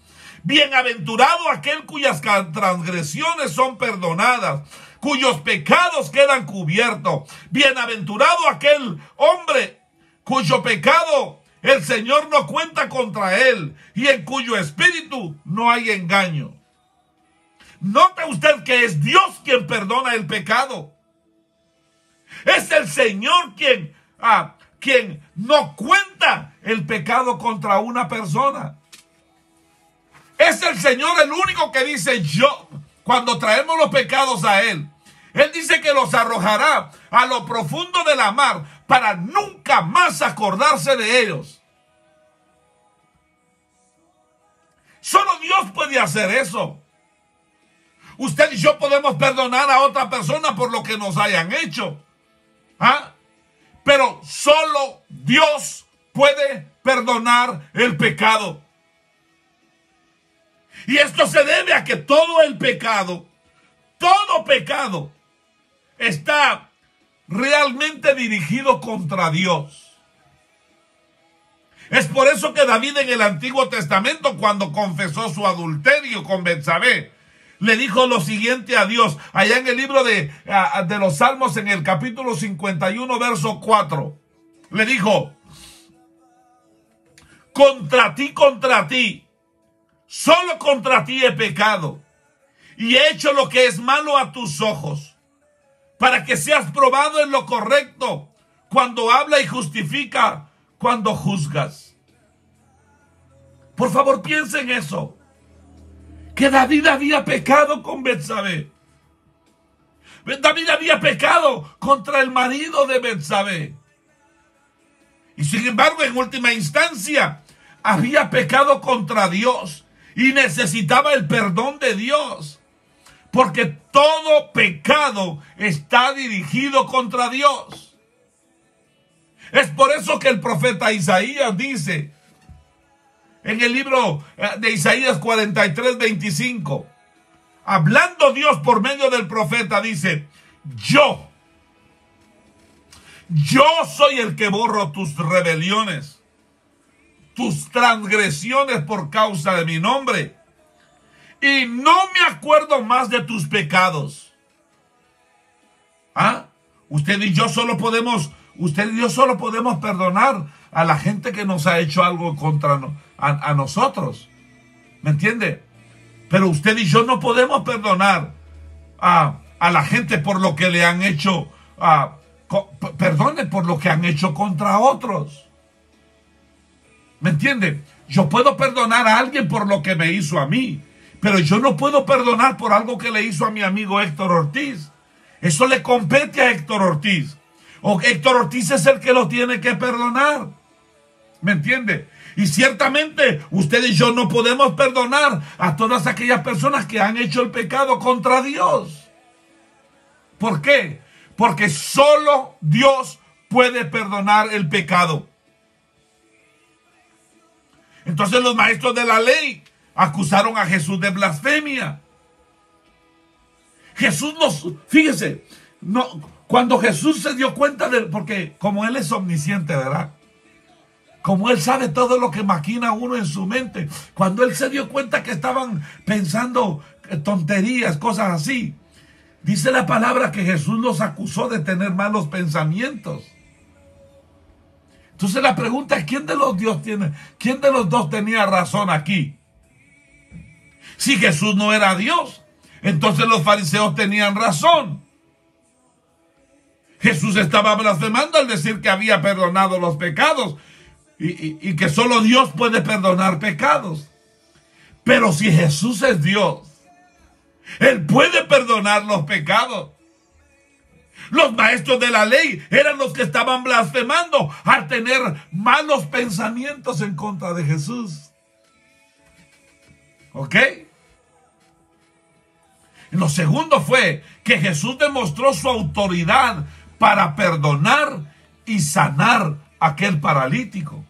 bienaventurado aquel cuyas transgresiones son perdonadas, cuyos pecados quedan cubiertos. Bienaventurado aquel hombre cuyo pecado el Señor no cuenta contra él, y en cuyo espíritu no hay engaño. Note usted que es Dios quien perdona el pecado. Es el Señor quien no cuenta el pecado contra una persona. Es el Señor el único que dice yo, cuando traemos los pecados a Él. Él dice que los arrojará a lo profundo de la mar para nunca más acordarse de ellos. Solo Dios puede hacer eso. Usted y yo podemos perdonar a otra persona por lo que nos hayan hecho. ¿Ah? Pero solo Dios puede perdonar el pecado. Y esto se debe a que todo el pecado, todo pecado, está realmente dirigido contra Dios. Es por eso que David en el Antiguo Testamento, cuando confesó su adulterio con Betsabé, le dijo lo siguiente a Dios, allá en el libro de los Salmos, en el capítulo 51, verso 4. Le dijo: contra ti, solo contra ti he pecado, y he hecho lo que es malo a tus ojos, para que seas probado en lo correcto, cuando habla y justifica, cuando juzgas. Por favor, piensa en eso. Que David había pecado con Betsabé. David había pecado contra el marido de Betsabé. Y sin embargo, en última instancia, había pecado contra Dios y necesitaba el perdón de Dios. Porque todo pecado está dirigido contra Dios. Es por eso que el profeta Isaías dice, en el libro de Isaías 43, 25, hablando Dios por medio del profeta, dice: yo soy el que borro tus rebeliones, tus transgresiones por causa de mi nombre, y no me acuerdo más de tus pecados. ¿Ah? Usted y yo solo podemos perdonar a la gente que nos ha hecho algo contra a nosotros. ¿Me entiende? Pero usted y yo no podemos perdonar a la gente por lo que le han hecho, perdone por lo que han hecho contra otros. ¿Me entiende? Yo puedo perdonar a alguien por lo que me hizo a mí, pero yo no puedo perdonar por algo que le hizo a mi amigo Héctor Ortiz. Eso le compete a Héctor Ortiz. O Héctor Ortiz es el que lo tiene que perdonar. ¿Me entiende? Y ciertamente usted y yo no podemos perdonar a todas aquellas personas que han hecho el pecado contra Dios. ¿Por qué? Porque solo Dios puede perdonar el pecado. Entonces los maestros de la ley acusaron a Jesús de blasfemia. Fíjese, cuando Jesús se dio cuenta porque como Él es omnisciente, ¿verdad? Como Él sabe todo lo que maquina uno en su mente, cuando Él se dio cuenta que estaban pensando tonterías, cosas así, dice la palabra que Jesús los acusó de tener malos pensamientos. Entonces la pregunta es, ¿quién de los dos tenía razón aquí? Si Jesús no era Dios, entonces los fariseos tenían razón. Jesús estaba blasfemando al decir que había perdonado los pecados y que solo Dios puede perdonar pecados. Pero si Jesús es Dios, Él puede perdonar los pecados. Los maestros de la ley eran los que estaban blasfemando al tener malos pensamientos en contra de Jesús. ¿Ok? Lo segundo fue que Jesús demostró su autoridad para perdonar y sanar a aquel paralítico.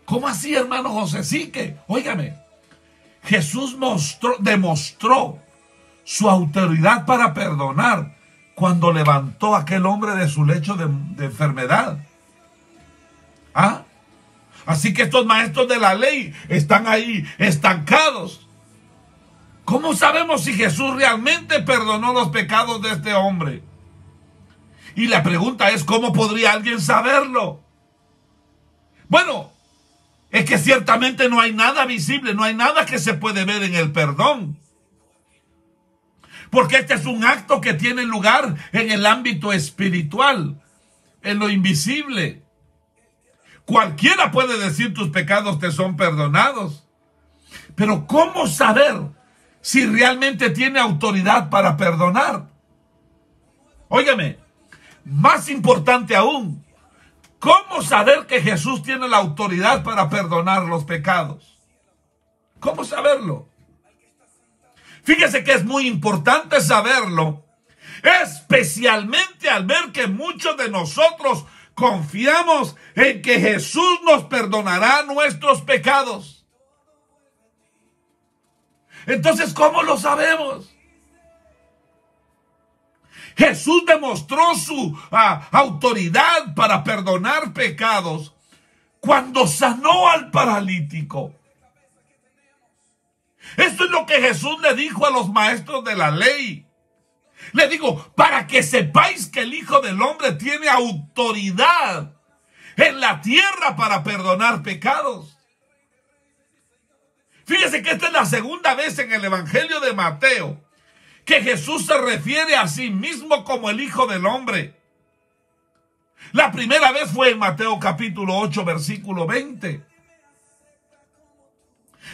¿Cómo así, hermano José? Sí que, óigame, Jesús demostró su autoridad para perdonar cuando levantó a aquel hombre de su lecho de enfermedad. ¿Ah? Así que estos maestros de la ley están ahí estancados. ¿Cómo sabemos si Jesús realmente perdonó los pecados de este hombre? Y la pregunta es, ¿cómo podría alguien saberlo? Bueno, es que ciertamente no hay nada visible, no hay nada que se puede ver en el perdón. Porque este es un acto que tiene lugar en el ámbito espiritual, en lo invisible. Cualquiera puede decir tus pecados te son perdonados. Pero ¿cómo saber si realmente tiene autoridad para perdonar? Óigame, más importante aún, ¿cómo saber que Jesús tiene la autoridad para perdonar los pecados? ¿Cómo saberlo? Fíjese que es muy importante saberlo, especialmente al ver que muchos de nosotros confiamos en que Jesús nos perdonará nuestros pecados. Entonces, ¿cómo lo sabemos? Jesús demostró su autoridad para perdonar pecados cuando sanó al paralítico. Esto es lo que Jesús le dijo a los maestros de la ley. Le digo, para que sepáis que el Hijo del Hombre tiene autoridad en la tierra para perdonar pecados. Fíjese que esta es la segunda vez en el Evangelio de Mateo que Jesús se refiere a sí mismo como el Hijo del Hombre. La primera vez fue en Mateo capítulo 8, versículo 20.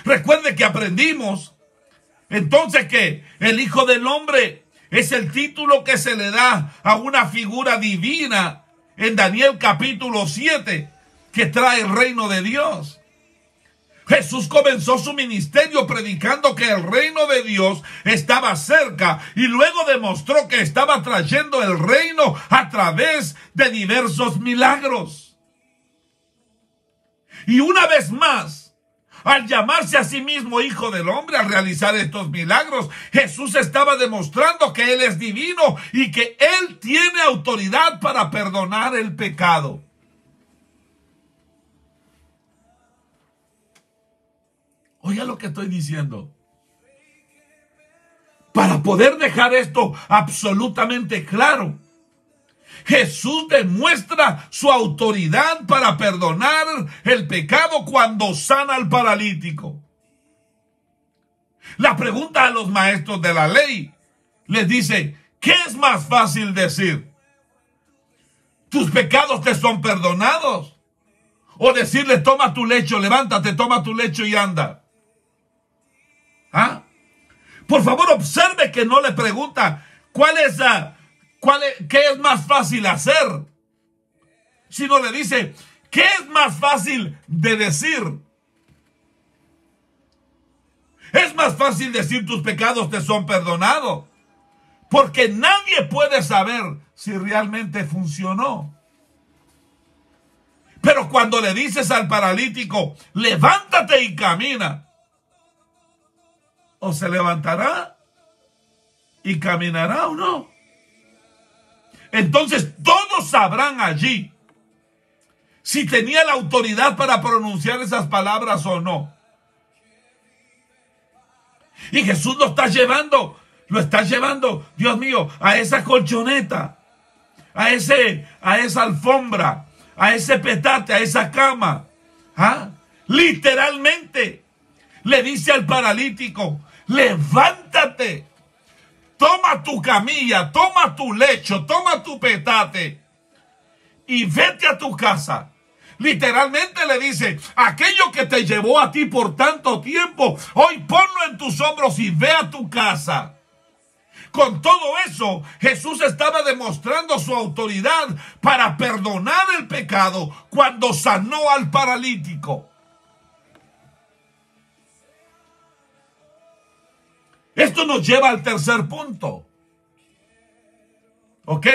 Recuerde que aprendimos entonces que el Hijo del Hombre es el título que se le da a una figura divina en Daniel capítulo 7 que trae el reino de Dios. Jesús comenzó su ministerio predicando que el reino de Dios estaba cerca y luego demostró que estaba trayendo el reino a través de diversos milagros. Y una vez más, al llamarse a sí mismo Hijo del Hombre, al realizar estos milagros, Jesús estaba demostrando que Él es divino y que Él tiene autoridad para perdonar el pecado. Oiga lo que estoy diciendo. Para poder dejar esto absolutamente claro, Jesús demuestra su autoridad para perdonar el pecado cuando sana al paralítico. La pregunta a los maestros de la ley les dice, ¿qué es más fácil decir? ¿Tus pecados te son perdonados? O decirle, toma tu lecho, levántate, toma tu lecho y anda. ¿Ah? Por favor, observe que no le pregunta qué es más fácil hacer, sino le dice, ¿qué es más fácil de decir? Es más fácil decir tus pecados te son perdonados, porque nadie puede saber si realmente funcionó. Pero cuando le dices al paralítico, levántate y camina, o se levantará y caminará o no. Entonces todos sabrán allí si tenía la autoridad para pronunciar esas palabras o no. Y Jesús lo está llevando, Dios mío, a esa colchoneta, a esa alfombra, a ese petate, a esa cama. ¿Ah? Literalmente le dice al paralítico, levántate, toma tu camilla, toma tu lecho, toma tu petate y vete a tu casa. Literalmente le dice, aquello que te llevó a ti por tanto tiempo, hoy ponlo en tus hombros y ve a tu casa. Con todo eso, Jesús estaba demostrando su autoridad para perdonar el pecado cuando sanó al paralítico. Esto nos lleva al tercer punto. ¿Ok?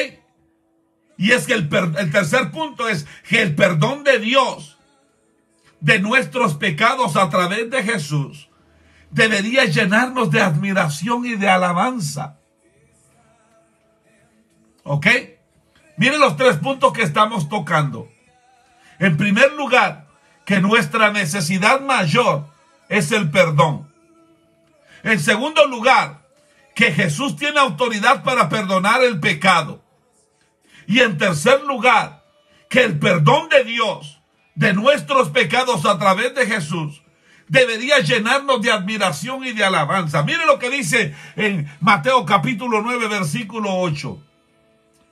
Y es que el tercer punto es que el perdón de Dios de nuestros pecados a través de Jesús debería llenarnos de admiración y de alabanza. ¿Ok? Miren los tres puntos que estamos tocando. En primer lugar, que nuestra necesidad mayor es el perdón. En segundo lugar, que Jesús tiene autoridad para perdonar el pecado. Y en tercer lugar, que el perdón de Dios de nuestros pecados a través de Jesús debería llenarnos de admiración y de alabanza. Mire lo que dice en Mateo capítulo 9, versículo 8.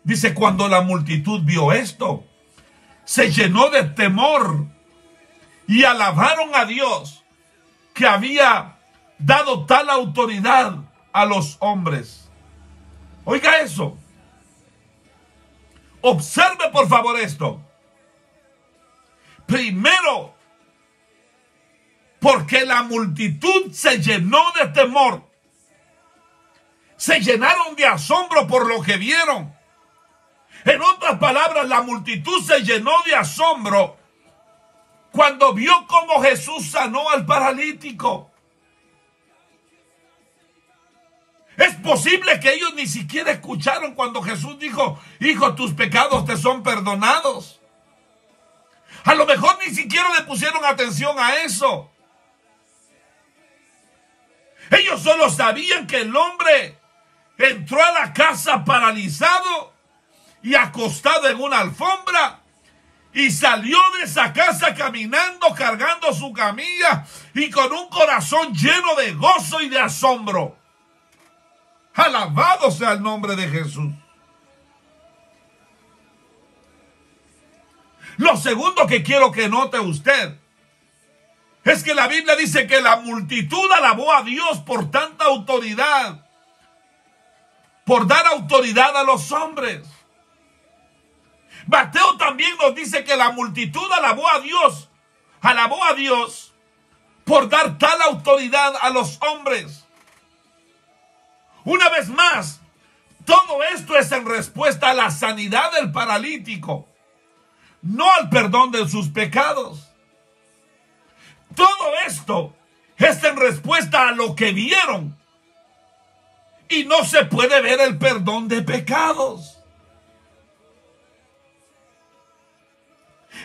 Dice, cuando la multitud vio esto, se llenó de temor y alabaron a Dios que había dado tal autoridad a los hombres. Oiga eso. Observe por favor esto. Primero, porque la multitud se llenó de temor. Se llenaron de asombro por lo que vieron. En otras palabras, la multitud se llenó de asombro cuando vio cómo Jesús sanó al paralítico. Es posible que ellos ni siquiera escucharon cuando Jesús dijo: hijo, tus pecados te son perdonados. A lo mejor ni siquiera le pusieron atención a eso. Ellos solo sabían que el hombre entró a la casa paralizado y acostado en una alfombra, y salió de esa casa caminando, cargando su camilla y con un corazón lleno de gozo y de asombro. Alabado sea el nombre de Jesús. Lo segundo que quiero que note usted es que la Biblia dice que la multitud alabó a Dios por tanta autoridad, por dar autoridad a los hombres. Mateo también nos dice que la multitud alabó a Dios por dar tal autoridad a los hombres. Una vez más, todo esto es en respuesta a la sanidad del paralítico, no al perdón de sus pecados. Todo esto es en respuesta a lo que vieron, y no se puede ver el perdón de pecados.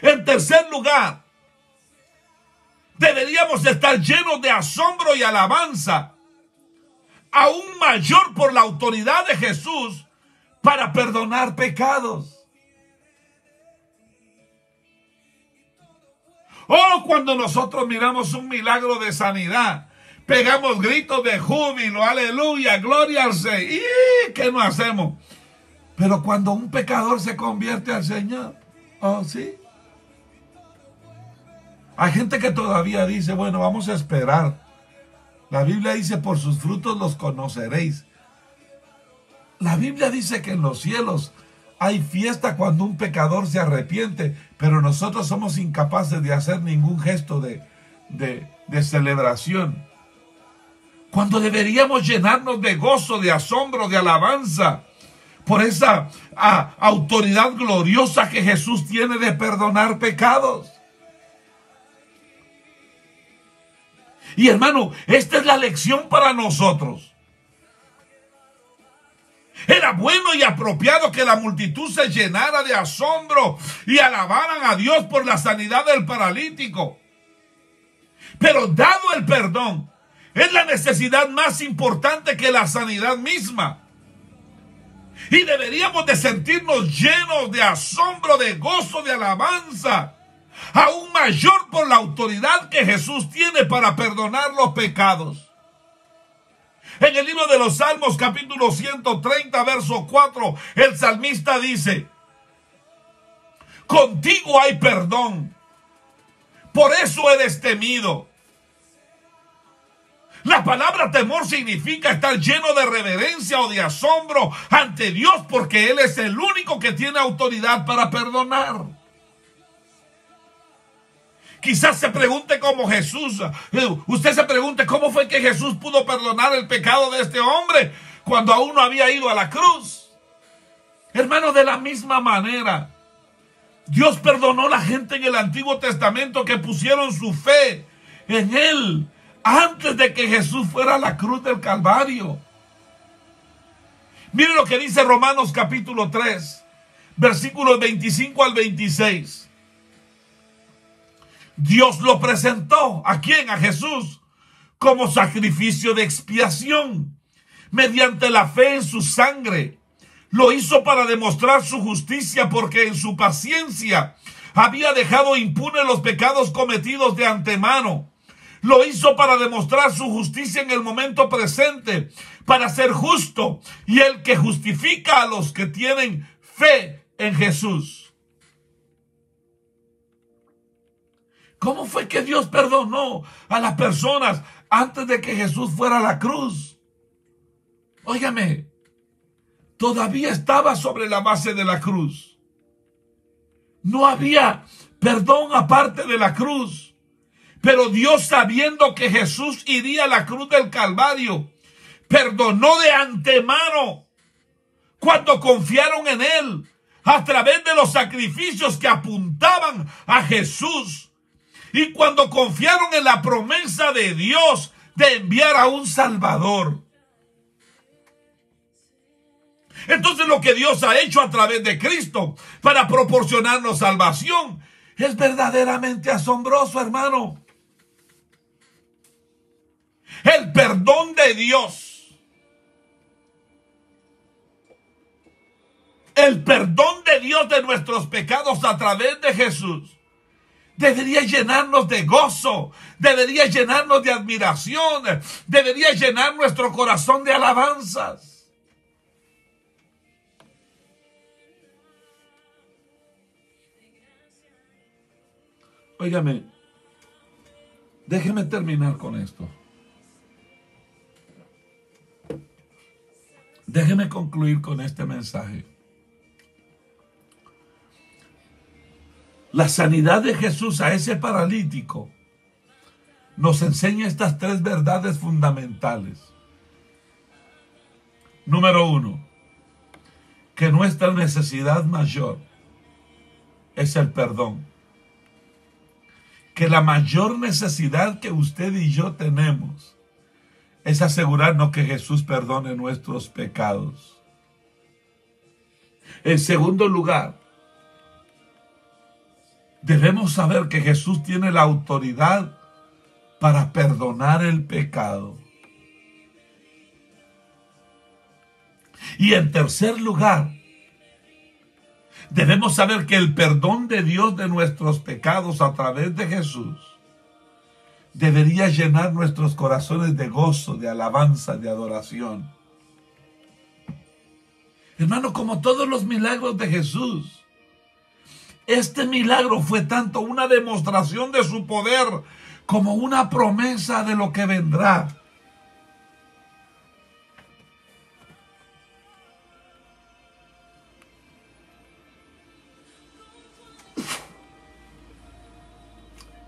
En tercer lugar, deberíamos estar llenos de asombro y alabanza, aún mayor por la autoridad de Jesús para perdonar pecados. Oh, cuando nosotros miramos un milagro de sanidad, pegamos gritos de júbilo, aleluya, gloria al Señor. ¿Y qué no hacemos? Pero cuando un pecador se convierte al Señor, oh sí. Hay gente que todavía dice, bueno, vamos a esperar. La Biblia dice, por sus frutos los conoceréis. La Biblia dice que en los cielos hay fiesta cuando un pecador se arrepiente, pero nosotros somos incapaces de hacer ningún gesto de celebración. Cuando deberíamos llenarnos de gozo, de asombro, de alabanza, por esa autoridad gloriosa que Jesús tiene de perdonar pecados. Y hermano, esta es la lección para nosotros. Era bueno y apropiado que la multitud se llenara de asombro y alabaran a Dios por la sanidad del paralítico. Pero dado el perdón, es la necesidad más importante que la sanidad misma. Y deberíamos de sentirnos llenos de asombro, de gozo, de alabanza, aún mayor por la autoridad que Jesús tiene para perdonar los pecados. En el libro de los Salmos, capítulo 130, verso 4, el salmista dice: contigo hay perdón, por eso eres temido. La palabra temor significa estar lleno de reverencia o de asombro ante Dios, porque Él es el único que tiene autoridad para perdonar. Quizás se pregunte como Jesús. Usted se pregunte cómo fue que Jesús pudo perdonar el pecado de este hombre cuando aún no había ido a la cruz. Hermano, de la misma manera, Dios perdonó a la gente en el Antiguo Testamento que pusieron su fe en Él antes de que Jesús fuera a la cruz del Calvario. Mire lo que dice Romanos capítulo 3, versículos 25 al 26. Dios lo presentó, ¿a quién? A Jesús, como sacrificio de expiación, mediante la fe en su sangre. Lo hizo para demostrar su justicia, porque en su paciencia había dejado impunes los pecados cometidos de antemano. Lo hizo para demostrar su justicia en el momento presente, para ser justo y el que justifica a los que tienen fe en Jesús. ¿Cómo fue que Dios perdonó a las personas antes de que Jesús fuera a la cruz? Óigame, todavía estaba sobre la base de la cruz. No había perdón aparte de la cruz. Pero Dios, sabiendo que Jesús iría a la cruz del Calvario, perdonó de antemano cuando confiaron en Él a través de los sacrificios que apuntaban a Jesús. Y cuando confiaron en la promesa de Dios de enviar a un Salvador. Entonces lo que Dios ha hecho a través de Cristo para proporcionarnos salvación es verdaderamente asombroso, hermano. El perdón de Dios. El perdón de Dios de nuestros pecados a través de Jesús debería llenarnos de gozo, debería llenarnos de admiración, debería llenar nuestro corazón de alabanzas. Óigame, déjeme terminar con esto. Déjeme concluir con este mensaje. La sanidad de Jesús a ese paralítico nos enseña estas tres verdades fundamentales. Número uno, que nuestra necesidad mayor es el perdón. Que la mayor necesidad que usted y yo tenemos es asegurarnos que Jesús perdone nuestros pecados. En segundo lugar, debemos saber que Jesús tiene la autoridad para perdonar el pecado. Y en tercer lugar, debemos saber que el perdón de Dios de nuestros pecados a través de Jesús debería llenar nuestros corazones de gozo, de alabanza, de adoración. Hermano, como todos los milagros de Jesús, este milagro fue tanto una demostración de su poder como una promesa de lo que vendrá.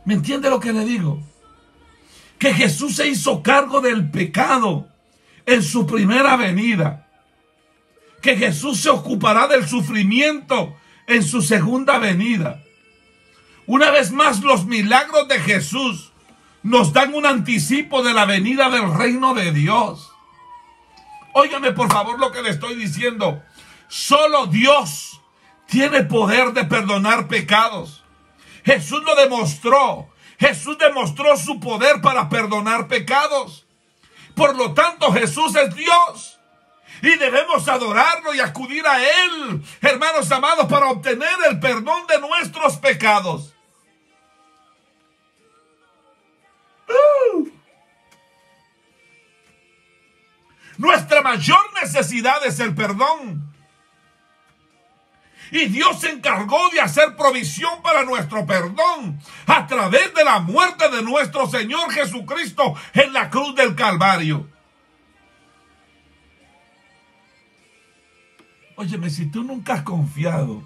¿Me entiende lo que le digo? Que Jesús se hizo cargo del pecado en su primera venida. Que Jesús se ocupará del sufrimiento en su segunda venida. Una vez más, los milagros de Jesús nos dan un anticipo de la venida del reino de Dios. Óigame por favor lo que le estoy diciendo. Solo Dios tiene poder de perdonar pecados. Jesús lo demostró. Jesús demostró su poder para perdonar pecados. Por lo tanto, Jesús es Dios. Y debemos adorarlo y acudir a Él, hermanos amados, para obtener el perdón de nuestros pecados. Nuestra mayor necesidad es el perdón. Y Dios se encargó de hacer provisión para nuestro perdón a través de la muerte de nuestro Señor Jesucristo en la cruz del Calvario. Óyeme, si tú nunca has confiado,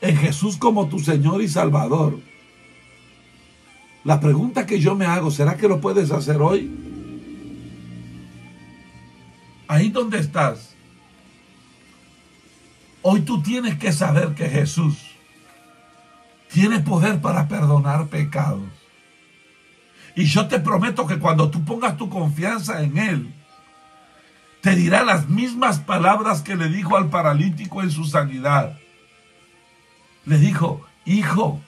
en Jesús como tu Señor y Salvador, la pregunta que yo me hago, ¿será que lo puedes hacer hoy? Ahí donde estás, hoy tú tienes que saber que Jesús tiene poder para perdonar pecados. Y yo te prometo que cuando tú pongas tu confianza en Él, te dirá las mismas palabras que le dijo al paralítico en su sanidad. Le dijo: hijo,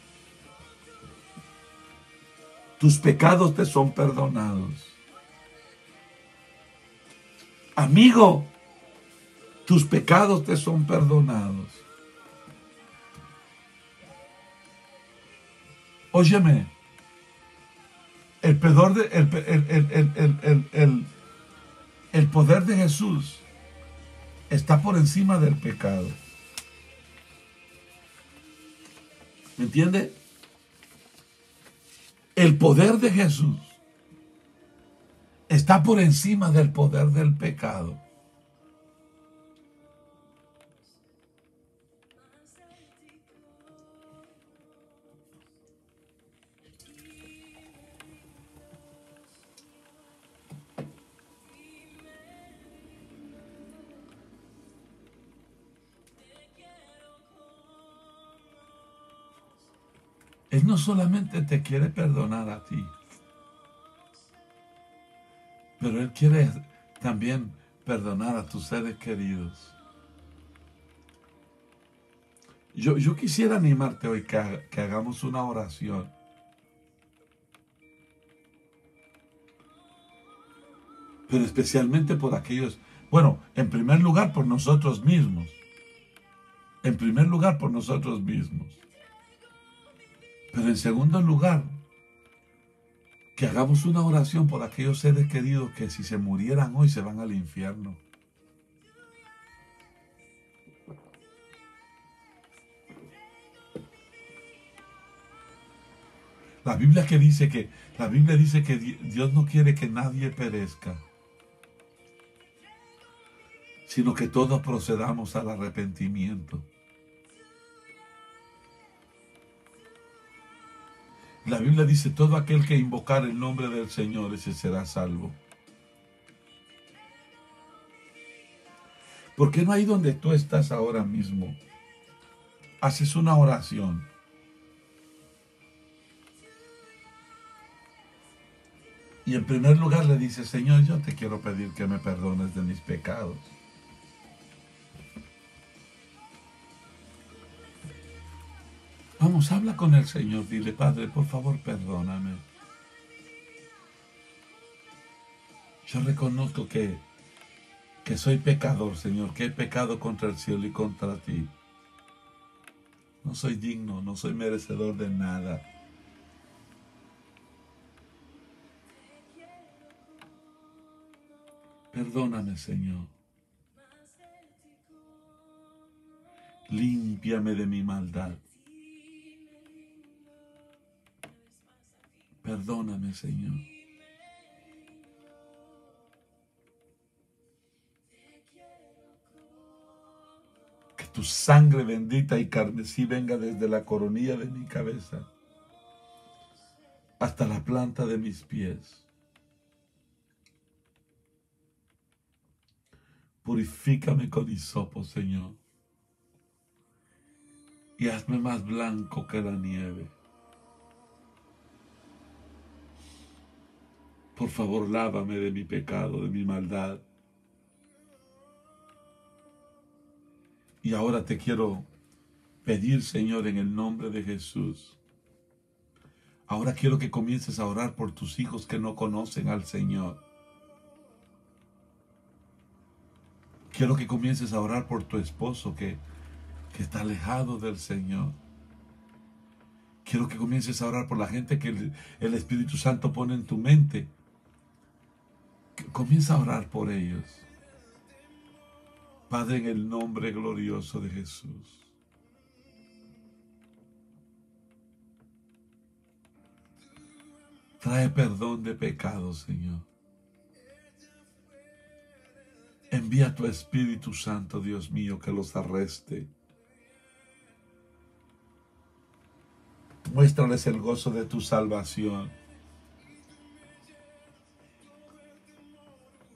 tus pecados te son perdonados. Amigo, tus pecados te son perdonados. Óyeme, el poder de Jesús está por encima del pecado. ¿Me entiende? El poder de Jesús está por encima del poder del pecado. Él no solamente te quiere perdonar a ti, pero Él quiere también perdonar a tus seres queridos. Yo quisiera animarte hoy que hagamos una oración. Pero especialmente por aquellos, bueno, en primer lugar por nosotros mismos. En primer lugar por nosotros mismos. Pero en segundo lugar, que hagamos una oración por aquellos seres queridos que si se murieran hoy se van al infierno. La Biblia dice que Dios no quiere que nadie perezca, sino que todos procedamos al arrepentimiento. La Biblia dice, todo aquel que invocar el nombre del Señor, ese será salvo. ¿Por qué no ahí donde tú estás ahora mismo haces una oración? Y en primer lugar le dices, Señor, yo te quiero pedir que me perdones de mis pecados. Vamos, habla con el Señor, dile, Padre, por favor, perdóname. Yo reconozco que soy pecador, Señor, que he pecado contra el cielo y contra ti. No soy digno, no soy merecedor de nada. Perdóname, Señor. Límpiame de mi maldad. Perdóname, Señor. Que tu sangre bendita y carmesí venga desde la coronilla de mi cabeza hasta la planta de mis pies. Purifícame con hisopo, Señor, y hazme más blanco que la nieve. Por favor, lávame de mi pecado, de mi maldad. Y ahora te quiero pedir, Señor, en el nombre de Jesús. Ahora quiero que comiences a orar por tus hijos que no conocen al Señor. Quiero que comiences a orar por tu esposo que está alejado del Señor. Quiero que comiences a orar por la gente que el Espíritu Santo pone en tu mente. Comienza a orar por ellos. Padre, en el nombre glorioso de Jesús. Trae perdón de pecados, Señor. Envía tu Espíritu Santo, Dios mío, que los arreste. Muéstrales el gozo de tu salvación.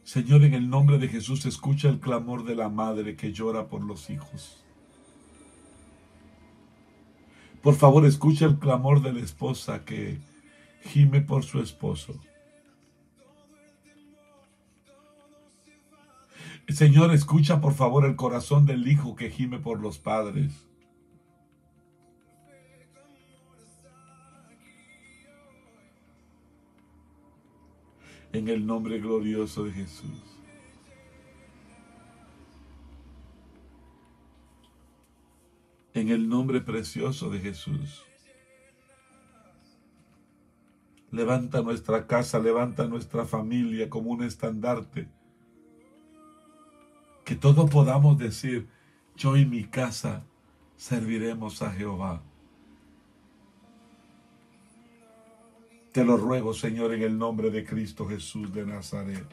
Señor, en el nombre de Jesús, escucha el clamor de la madre que llora por los hijos. Por favor, escucha el clamor de la esposa que gime por su esposo. Señor, escucha por favor el corazón del hijo que gime por los padres. En el nombre glorioso de Jesús. En el nombre precioso de Jesús. Levanta nuestra casa, levanta nuestra familia como un estandarte. Que todos podamos decir, yo y mi casa serviremos a Jehová. Te lo ruego, Señor, en el nombre de Cristo Jesús de Nazaret.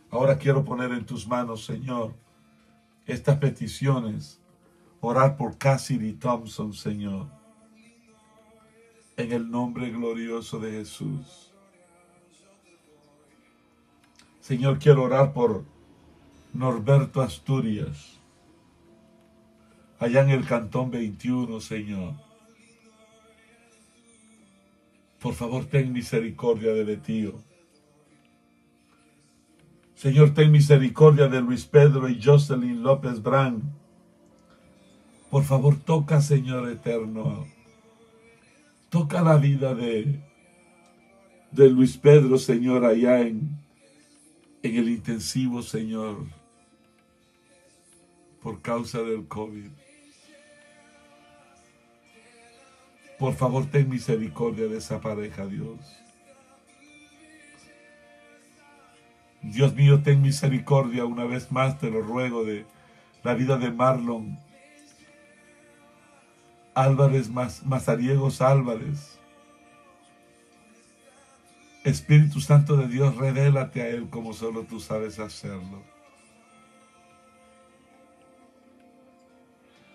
Ahora quiero poner en tus manos, Señor, estas peticiones. Orar por Cassidy Thompson, Señor. En el nombre glorioso de Jesús. Señor, quiero orar por Norberto Asturias. Allá en el Cantón 21, Señor. Por favor, ten misericordia de Betío. Señor, ten misericordia de Luis Pedro y Jocelyn López Brand. Por favor, toca, Señor eterno. Toca la vida de Luis Pedro, Señor, allá en el intensivo, Señor, por causa del COVID. Por favor, ten misericordia de esa pareja, Dios. Dios mío, ten misericordia una vez más, te lo ruego, de la vida de Marlon Álvarez, Mazariegos Álvarez. Espíritu Santo de Dios, revélate a él como solo tú sabes hacerlo.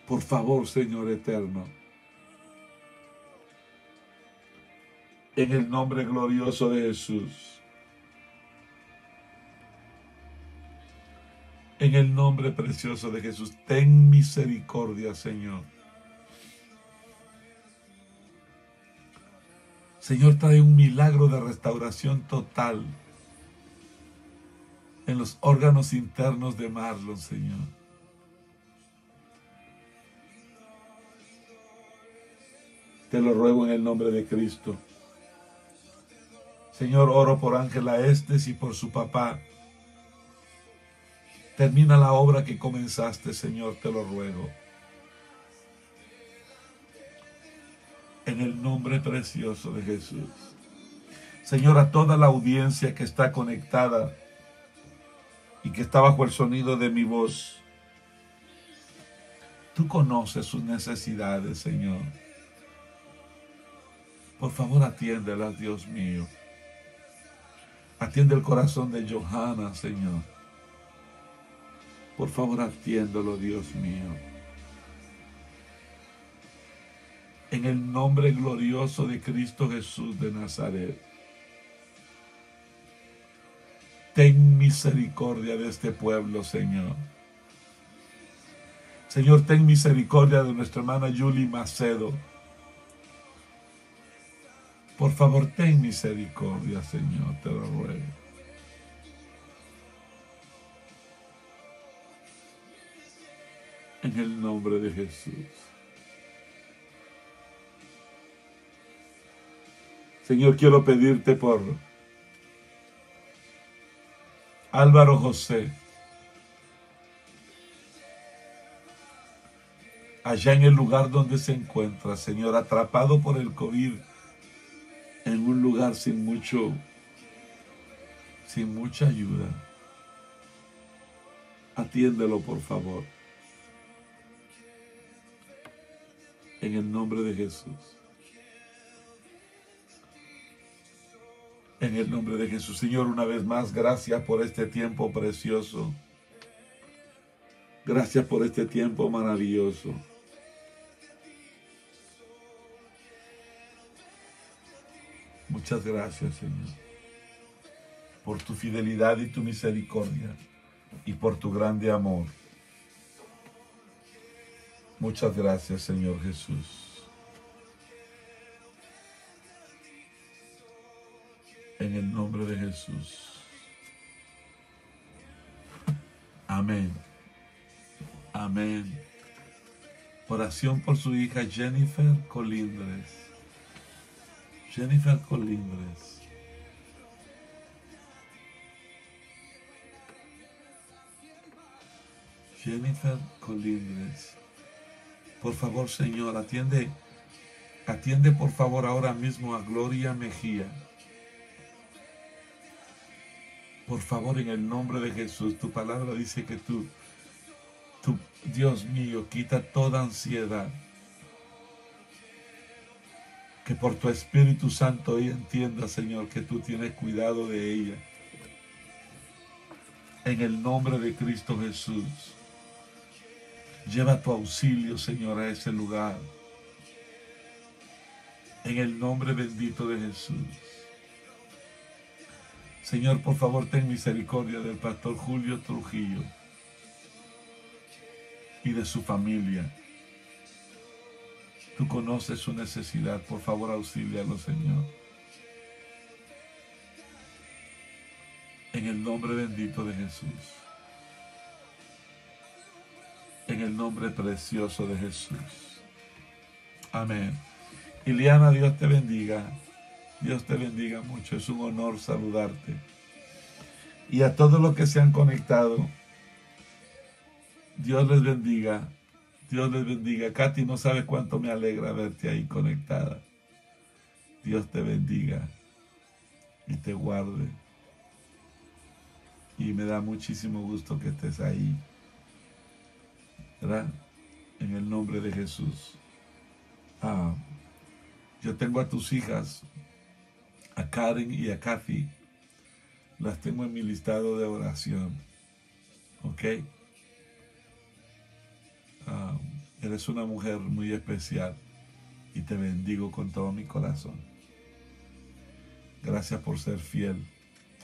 Por favor, Señor eterno, en el nombre glorioso de Jesús, en el nombre precioso de Jesús, ten misericordia, Señor. Señor, trae un milagro de restauración total en los órganos internos de Marlon, Señor. Te lo ruego en el nombre de Cristo. Señor, oro por Ángela Estes y por su papá. Termina la obra que comenzaste, Señor, te lo ruego. En el nombre precioso de Jesús. Señor, a toda la audiencia que está conectada y que está bajo el sonido de mi voz, tú conoces sus necesidades, Señor. Por favor, atiéndelas, Dios mío. Atiende el corazón de Johanna, Señor. Por favor, atiéndelo, Dios mío. En el nombre glorioso de Cristo Jesús de Nazaret. Ten misericordia de este pueblo, Señor. Señor, ten misericordia de nuestra hermana Julie Macedo. Por favor, ten misericordia, Señor, te lo ruego. En el nombre de Jesús. Señor, quiero pedirte por Álvaro José, allá en el lugar donde se encuentra, Señor, atrapado por el COVID, en un lugar sin mucha ayuda. Atiéndelo, por favor. En el nombre de Jesús. En el nombre de Jesús. Señor, una vez más, gracias por este tiempo precioso. Gracias por este tiempo maravilloso. Muchas gracias, Señor, por tu fidelidad y tu misericordia y por tu grande amor. Muchas gracias, Señor Jesús. En el nombre de Jesús. Amén. Amén. Oración por su hija Jennifer Colindres. Jennifer Colindres. Jennifer Colindres. Por favor, Señor, atiende por favor ahora mismo a Gloria Mejía. Por favor, en el nombre de Jesús, tu palabra dice que tú, Dios mío, quita toda ansiedad. Que por tu Espíritu Santo ella entienda, Señor, que tú tienes cuidado de ella. En el nombre de Cristo Jesús. Lleva tu auxilio, Señor, a ese lugar. En el nombre bendito de Jesús. Señor, por favor, ten misericordia del pastor Julio Trujillo y de su familia. Tú conoces su necesidad. Por favor, auxílialo, Señor. En el nombre bendito de Jesús. En el nombre precioso de Jesús. Amén. Iliana, Dios te bendiga. Dios te bendiga mucho. Es un honor saludarte. Y a todos los que se han conectado, Dios les bendiga. Dios les bendiga. Katy, no sabe cuánto me alegra verte ahí conectada. Dios te bendiga y te guarde. Y me da muchísimo gusto que estés ahí. ¿Verdad? En el nombre de Jesús. Yo tengo a tus hijas, a Karen y a Kathy. Las tengo en mi listado de oración. ¿Ok? Eres una mujer muy especial y te bendigo con todo mi corazón. Gracias por ser fiel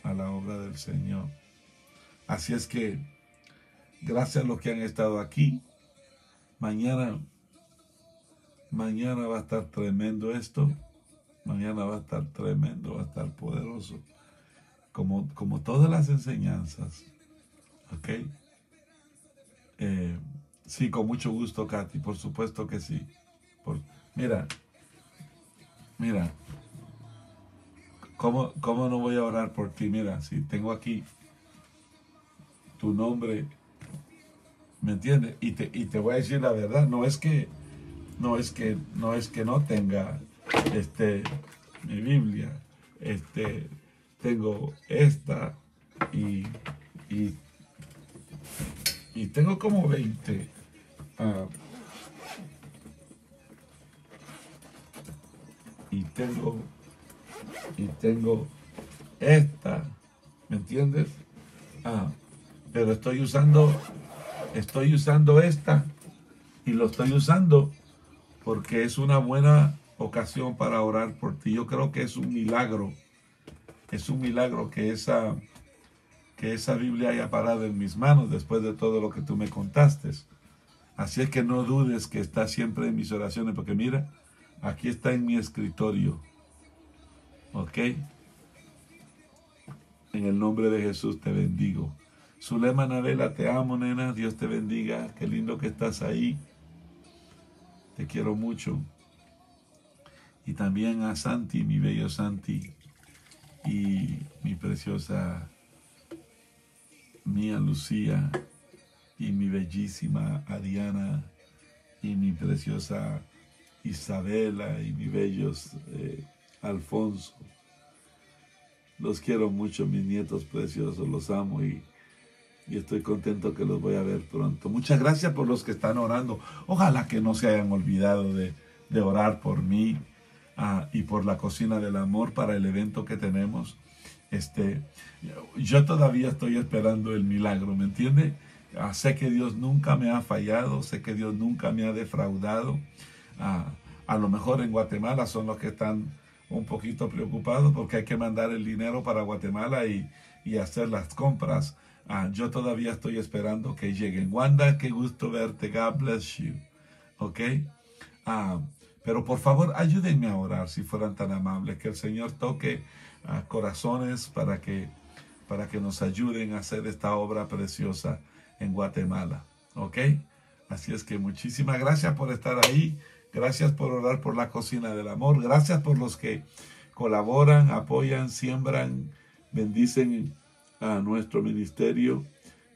a la obra del Señor. Así es que, gracias a los que han estado aquí. Mañana va a estar tremendo esto. Mañana va a estar tremendo, va a estar poderoso. Como todas las enseñanzas. ¿Ok? Sí, con mucho gusto, Katy, por supuesto que sí. Mira, ¿cómo no voy a orar por ti? Mira, si tengo aquí tu nombre, ¿me entiendes? Y te voy a decir la verdad, no es que no tenga mi Biblia, tengo esta y tengo como 20. Y tengo esta, ¿me entiendes? Pero estoy usando esta y lo estoy usando porque es una buena ocasión para orar por ti. Yo creo que es un milagro que esa Biblia haya parado en mis manos después de todo lo que tú me contaste. Así es que no dudes que está siempre en mis oraciones, porque mira, aquí está en mi escritorio. ¿Ok? En el nombre de Jesús te bendigo. Zulema Navela, te amo, nena. Dios te bendiga. Qué lindo que estás ahí. Te quiero mucho. Y también a Santi, mi bello Santi. Y mi preciosa Mía Lucía. Y mi bellísima Ariana. Y mi preciosa Isabela. Y mi bellos Alfonso. Los quiero mucho, mis nietos preciosos. Los amo y estoy contento que los voy a ver pronto. Muchas gracias por los que están orando. Ojalá que no se hayan olvidado de orar por mí y por la Cocina del Amor para el evento que tenemos. Yo todavía estoy esperando el milagro, ¿me entiende? Sé que Dios nunca me ha fallado, sé que Dios nunca me ha defraudado. A lo mejor en Guatemala son los que están un poquito preocupados porque hay que mandar el dinero para Guatemala y hacer las compras. Yo todavía estoy esperando que lleguen. Wanda, qué gusto verte. God bless you. ¿Ok? Pero por favor, ayúdenme a orar si fueran tan amables. Que el Señor toque corazones para que nos ayuden a hacer esta obra preciosa en Guatemala. ¿Ok? Así es que muchísimas gracias por estar ahí. Gracias por orar por la Cocina del Amor. Gracias por los que colaboran, apoyan, siembran, bendicen a nuestro ministerio.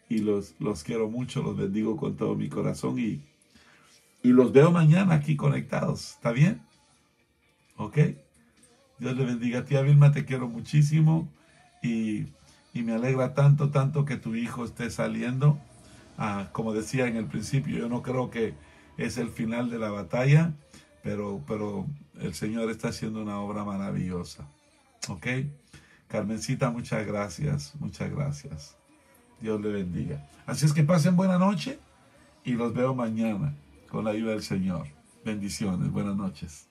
Y los quiero mucho, los bendigo con todo mi corazón. Y los veo mañana aquí conectados. ¿Está bien? ¿Ok? Dios le bendiga. Tía Vilma, te quiero muchísimo. Y me alegra tanto que tu hijo esté saliendo. Como decía en el principio, yo no creo que es el final de la batalla, pero el Señor está haciendo una obra maravillosa. ¿Ok? Carmencita, muchas gracias, muchas gracias. Dios le bendiga. Así es que pasen buena noche y los veo mañana con la ayuda del Señor. Bendiciones, buenas noches.